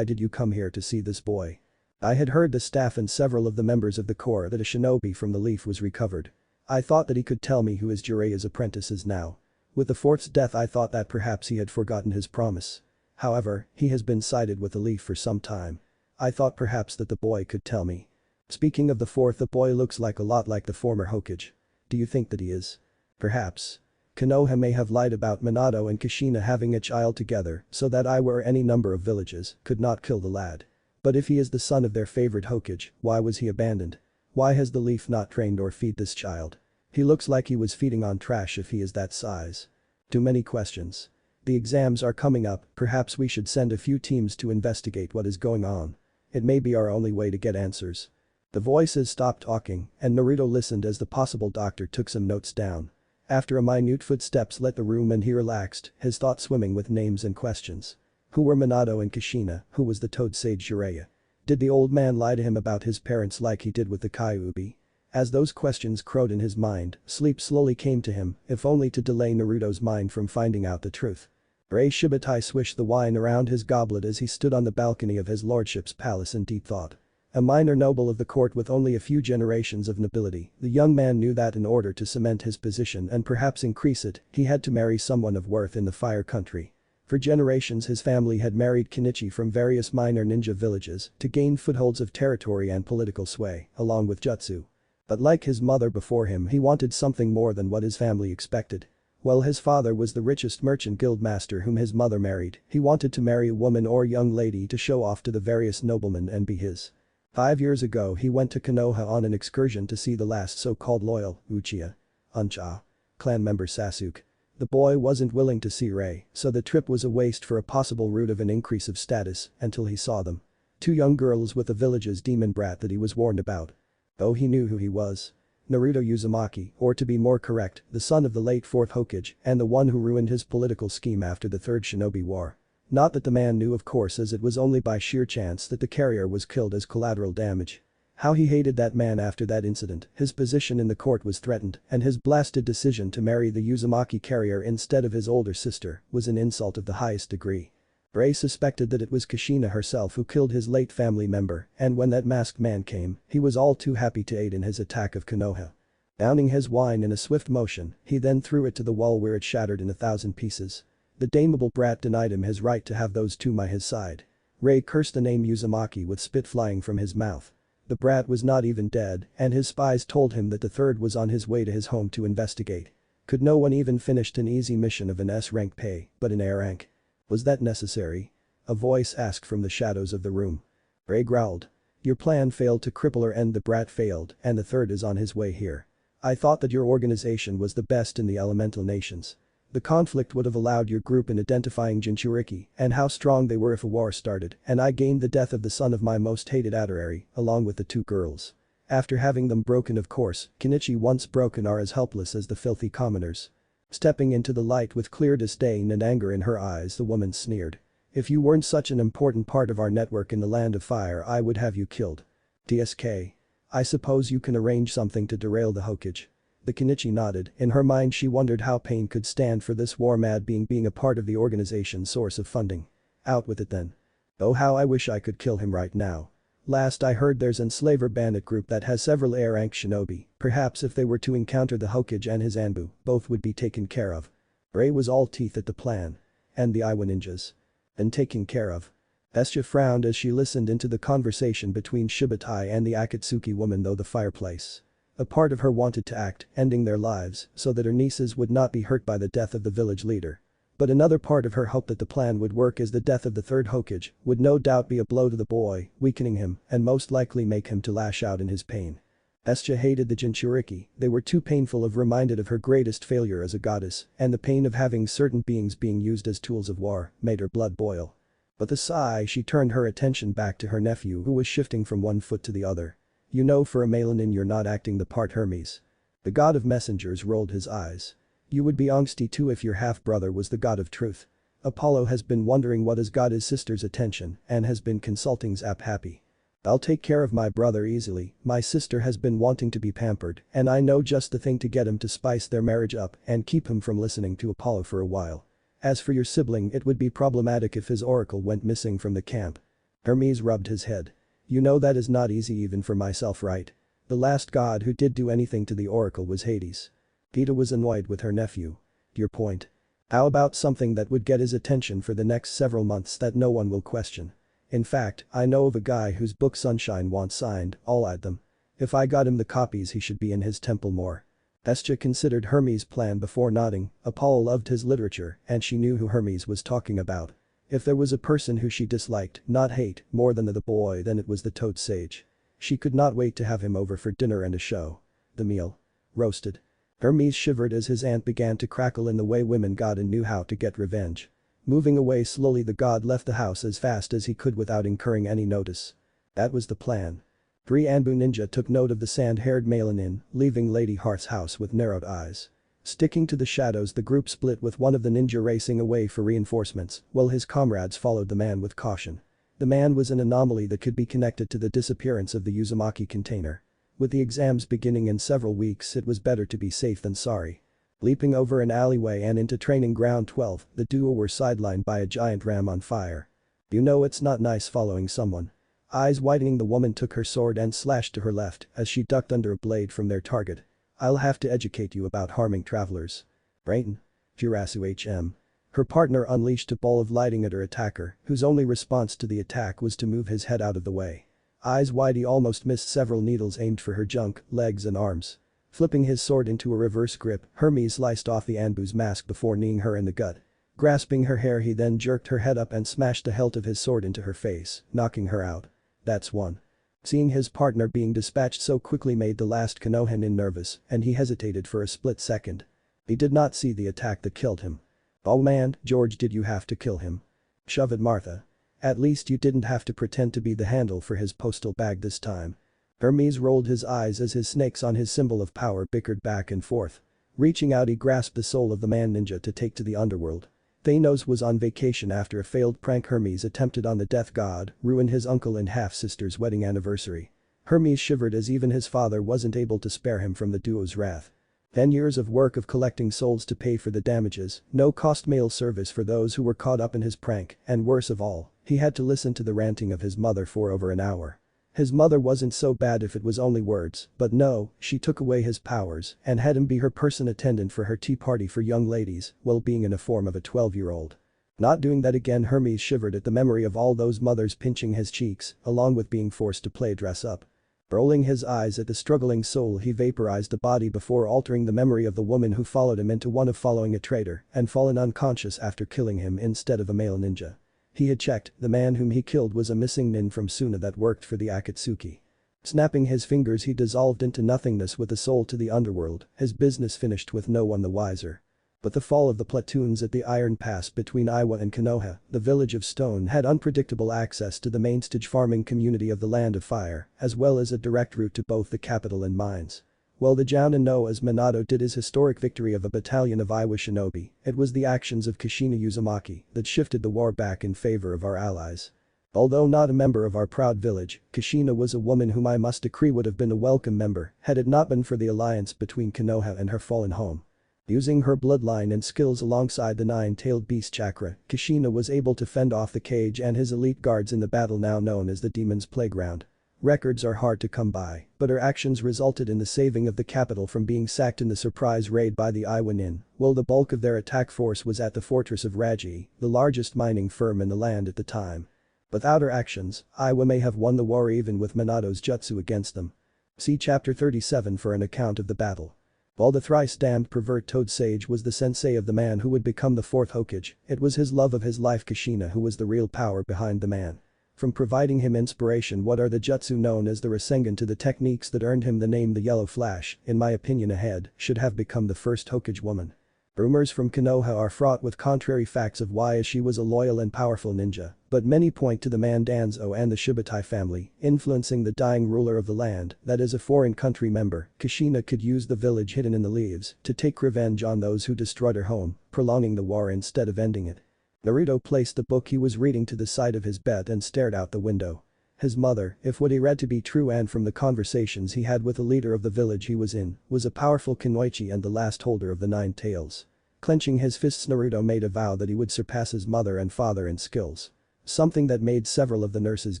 did you come here to see this boy? I had heard the staff and several of the members of the corps that a shinobi from the leaf was recovered. I thought that he could tell me who his Jiraiya's apprentice is now. With the fourth's death, I thought that perhaps he had forgotten his promise. However, he has been sighted with the leaf for some time. I thought perhaps that the boy could tell me. Speaking of the fourth, the boy looks a lot like the former Hokage. Do you think that he is? Perhaps. Konoha may have lied about Minato and Kushina having a child together so that I or any number of villages could not kill the lad. But if he is the son of their favorite Hokage, why was he abandoned? Why has the leaf not trained or feed this child? He looks like he was feeding on trash if he is that size. Too many questions. The exams are coming up, perhaps we should send a few teams to investigate what is going on. It may be our only way to get answers. The voices stopped talking, and Naruto listened as the possible doctor took some notes down. After a minute footsteps left the room and he relaxed, his thoughts swimming with names and questions. Who were Minato and Kushina? Who was the Toad Sage Jiraiya? Did the old man lie to him about his parents like he did with the Kyuubi? As those questions crowed in his mind, sleep slowly came to him, if only to delay Naruto's mind from finding out the truth. Ray Shibutai swished the wine around his goblet as he stood on the balcony of his lordship's palace in deep thought. A minor noble of the court with only a few generations of nobility, the young man knew that in order to cement his position and perhaps increase it, he had to marry someone of worth in the Fire Country. For generations his family had married Kenichi from various minor ninja villages to gain footholds of territory and political sway, along with jutsu. But like his mother before him, he wanted something more than what his family expected. While his father was the richest merchant guild master whom his mother married, he wanted to marry a woman or young lady to show off to the various noblemen and be his. 5 years ago he went to Konoha on an excursion to see the last so-called loyal Uchiha Uchiha clan member Sasuke. The boy wasn't willing to see Ray, so the trip was a waste for a possible route of an increase of status until he saw them. Two young girls with the village's demon brat that he was warned about. Oh, he knew who he was. Naruto Uzumaki, or to be more correct, the son of the late 4th Hokage and the one who ruined his political scheme after the 3rd Shinobi War. Not that the man knew, of course, as it was only by sheer chance that the carrier was killed as collateral damage. How he hated that man after that incident, his position in the court was threatened, and his blasted decision to marry the Uzumaki carrier instead of his older sister was an insult of the highest degree. Ray suspected that it was Kushina herself who killed his late family member, and when that masked man came, he was all too happy to aid in his attack of Konoha. Downing his wine in a swift motion, he then threw it to the wall where it shattered in 1,000 pieces. The dameable brat denied him his right to have those two by his side. Ray cursed the name Uzumaki with spit flying from his mouth. The brat was not even dead, and his spies told him that the third was on his way to his home to investigate. Could no one even finished an easy mission of an S-rank pay, but an A rank? Was that necessary? A voice asked from the shadows of the room. Ray growled. Your plan failed to cripple her and the brat failed, and the third is on his way here. I thought that your organization was the best in the elemental nations. The conflict would have allowed your group in identifying Jinchuriki and how strong they were if a war started, and I gained the death of the son of my most hated adversary, along with the two girls. After having them broken, of course, Kenichi once broken are as helpless as the filthy commoners. Stepping into the light with clear disdain and anger in her eyes, the woman sneered. If you weren't such an important part of our network in the Land of Fire, I would have you killed. DSK. I suppose you can arrange something to derail the Hokage. The Kenichi nodded. In her mind she wondered how Pain could stand for this war-mad being a part of the organization's source of funding. Out with it then. Oh, how I wish I could kill him right now. Last I heard there's an enslaver bandit group that has several A-rank shinobi. Perhaps if they were to encounter the Hokage and his Anbu, both would be taken care of. Ray was all teeth at the plan. And the Iwa ninjas. And taken care of. Escha frowned as she listened into the conversation between Shibutai and the Akatsuki woman though the fireplace. A part of her wanted to act, ending their lives, so that her nieces would not be hurt by the death of the village leader. But another part of her hoped that the plan would work, as the death of the third Hokage would no doubt be a blow to the boy, weakening him and most likely make him to lash out in his pain. Escha hated the Jinchuriki. They were too painful, reminded of her greatest failure as a goddess, and the pain of having certain beings being used as tools of war made her blood boil. With a sigh, she turned her attention back to her nephew, who was shifting from one foot to the other. You know, for a Melanin you're not acting the part, Hermes. The god of messengers rolled his eyes. You would be angsty too if your half-brother was the god of truth. Apollo has been wondering what has got his sister's attention and has been consulting Zap Happy. I'll take care of my brother easily. My sister has been wanting to be pampered and I know just the thing to get him to spice their marriage up and keep him from listening to Apollo for a while. As for your sibling, it would be problematic if his oracle went missing from the camp. Hermes rubbed his head. You know that is not easy even for myself, right? The last god who did do anything to the oracle was Hades. Vita was annoyed with her nephew. Your point? How about something that would get his attention for the next several months that no one will question? In fact, I know of a guy whose book Sunshine wants signed, I'll add them. If I got him the copies he should be in his temple more. Escha considered Hermes' plan before nodding. Apollo loved his literature and she knew who Hermes was talking about. If there was a person who she disliked, not hate, more than the boy, then it was the Toad Sage. She could not wait to have him over for dinner and a show. The meal. Roasted. Hermes shivered as his aunt began to crackle in the way women got and knew how to get revenge. Moving away slowly, the god left the house as fast as he could without incurring any notice. That was the plan. 3 Anbu ninja took note of the sand-haired Melanin, leaving Lady Heart's house with narrowed eyes. Sticking to the shadows, the group split with one of the ninja racing away for reinforcements, while his comrades followed the man with caution. The man was an anomaly that could be connected to the disappearance of the Uzumaki container. With the exams beginning in several weeks, it was better to be safe than sorry. Leaping over an alleyway and into training ground 12, the duo were sidelined by a giant ram on fire. You know it's not nice following someone. Eyes widening, the woman took her sword and slashed to her left as she ducked under a blade from their target. I'll have to educate you about harming travelers. Brayton. Furasu HM. Her partner unleashed a ball of lighting at her attacker, whose only response to the attack was to move his head out of the way. Eyes wide, he almost missed several needles aimed for her junk, legs and arms. Flipping his sword into a reverse grip, Hermes sliced off the Anbu's mask before kneeing her in the gut. Grasping her hair, he then jerked her head up and smashed the hilt of his sword into her face, knocking her out. That's one. Seeing his partner being dispatched so quickly made the last Konohanin nervous, and he hesitated for a split second. He did not see the attack that killed him. Oh man, George, did you have to kill him? Shove it, Martha. At least you didn't have to pretend to be the handle for his postal bag this time. Hermes rolled his eyes as his snakes on his symbol of power bickered back and forth. Reaching out, he grasped the soul of the man ninja to take to the underworld. Thanos was on vacation after a failed prank Hermes attempted on the death god, ruined his uncle and half-sister's wedding anniversary. Hermes shivered as even his father wasn't able to spare him from the duo's wrath. 10 years of work of collecting souls to pay for the damages, no-cost mail service for those who were caught up in his prank, and worse of all, he had to listen to the ranting of his mother for over an hour. His mother wasn't so bad if it was only words, but no, she took away his powers and had him be her person attendant for her tea party for young ladies, while being in a form of a 12-year-old. Not doing that again. Hermes shivered at the memory of all those mothers pinching his cheeks, along with being forced to play dress up. Rolling his eyes at the struggling soul, he vaporized the body before altering the memory of the woman who followed him into one of following a traitor and fallen unconscious after killing him instead of a male ninja. He had checked, the man whom he killed was a missing nin from Suna that worked for the Akatsuki. Snapping his fingers, he dissolved into nothingness with the soul to the underworld, his business finished with no one the wiser. But the fall of the platoons at the Iron Pass between Iowa and Konoha, the village of Stone had unpredictable access to the mainstage farming community of the Land of Fire, as well as a direct route to both the capital and mines. While the Jounin know as Minato did his historic victory of a battalion of Iowa shinobi, it was the actions of Kushina Uzumaki that shifted the war back in favor of our allies. Although not a member of our proud village, Kushina was a woman whom I must decree would have been a welcome member had it not been for the alliance between Konoha and her fallen home. Using her bloodline and skills alongside the nine-tailed beast chakra, Kushina was able to fend off the Cage and his elite guards in the battle now known as the Demon's Playground. Records are hard to come by, but her actions resulted in the saving of the capital from being sacked in the surprise raid by the Iowa Nin, while the bulk of their attack force was at the fortress of Raji, the largest mining firm in the land at the time. Without her actions, Iowa may have won the war even with Minato's jutsu against them. See chapter 37 for an account of the battle. While the thrice-damned pervert Toad Sage was the sensei of the man who would become the fourth Hokage, it was his love of his life Kushina who was the real power behind the man. From providing him inspiration what are the jutsu known as the Rasengan to the techniques that earned him the name the Yellow Flash, in my opinion ahead, should have become the first Hokage woman. Rumors from Konoha are fraught with contrary facts of why she was a loyal and powerful ninja, but many point to the man Danzo and the Shibutai family, influencing the dying ruler of the land, that as a foreign country member, Kushina could use the village hidden in the leaves to take revenge on those who destroyed her home, prolonging the war instead of ending it. Naruto placed the book he was reading to the side of his bed and stared out the window. His mother, if what he read to be true and from the conversations he had with the leader of the village he was in, was a powerful kunoichi and the last holder of the nine tails. Clenching his fists Naruto made a vow that he would surpass his mother and father in skills. Something that made several of the nurses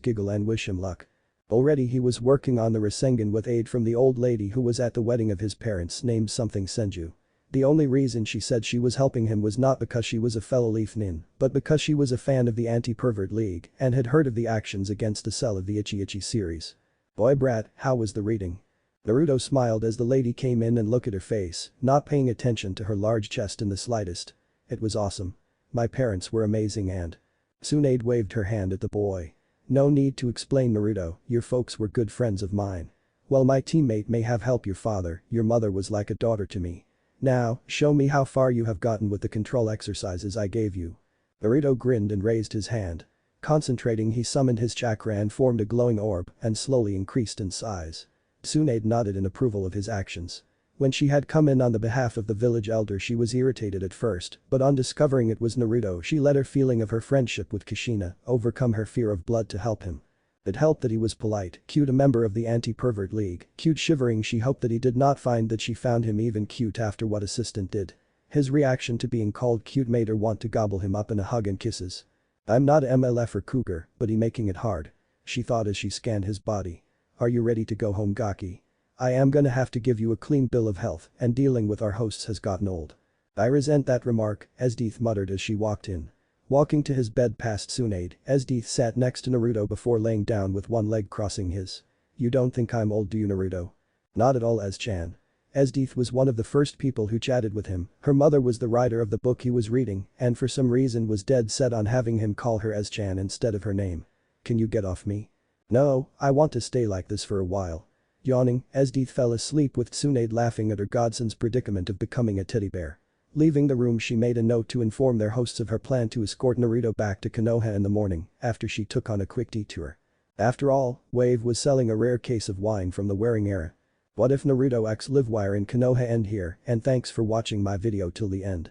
giggle and wish him luck. Already he was working on the Rasengan with aid from the old lady who was at the wedding of his parents named something Senju. The only reason she said she was helping him was not because she was a fellow Leaf Nin, but because she was a fan of the Anti-Pervert League and had heard of the actions against the cell of the Ichi Ichi series. Boy brat, how was the reading? Naruto smiled as the lady came in and looked at her face, not paying attention to her large chest in the slightest. It was awesome. My parents were amazing and… Tsunade waved her hand at the boy. No need to explain Naruto, your folks were good friends of mine. While my teammate may have helped your father, your mother was like a daughter to me. Now, show me how far you have gotten with the control exercises I gave you. Naruto grinned and raised his hand. Concentrating he summoned his chakra and formed a glowing orb and slowly increased in size. Tsunade nodded in approval of his actions. When she had come in on the behalf of the village elder she was irritated at first, but on discovering it was Naruto she let her feeling of her friendship with Kushina overcome her fear of blood to help him. It helped that he was polite, cute, a member of the Anti-Pervert League, cute. Shivering she hoped that he did not find that she found him even cute after what assistant did. His reaction to being called cute made her want to gobble him up in a hug and kisses. I'm not a MLF or cougar, but he making it hard. She thought as she scanned his body. Are you ready to go home Gaki? I am gonna have to give you a clean bill of health and dealing with our hosts has gotten old. I resent that remark, Esdeath muttered as she walked in. Walking to his bed past Tsunade, Esdeath sat next to Naruto before laying down with one leg crossing his. You don't think I'm old do you Naruto? Not at all Es-chan. Esdeath was one of the first people who chatted with him, her mother was the writer of the book he was reading and for some reason was dead set on having him call her Es-chan instead of her name. Can you get off me? No, I want to stay like this for a while. Yawning, Esdeath fell asleep with Tsunade laughing at her godson's predicament of becoming a teddy bear. Leaving the room she made a note to inform their hosts of her plan to escort Naruto back to Konoha in the morning after she took on a quick detour. After all, Wave was selling a rare case of wine from the Waring era. What if Naruto X Livewire in Konoha end here and thanks for watching my video till the end.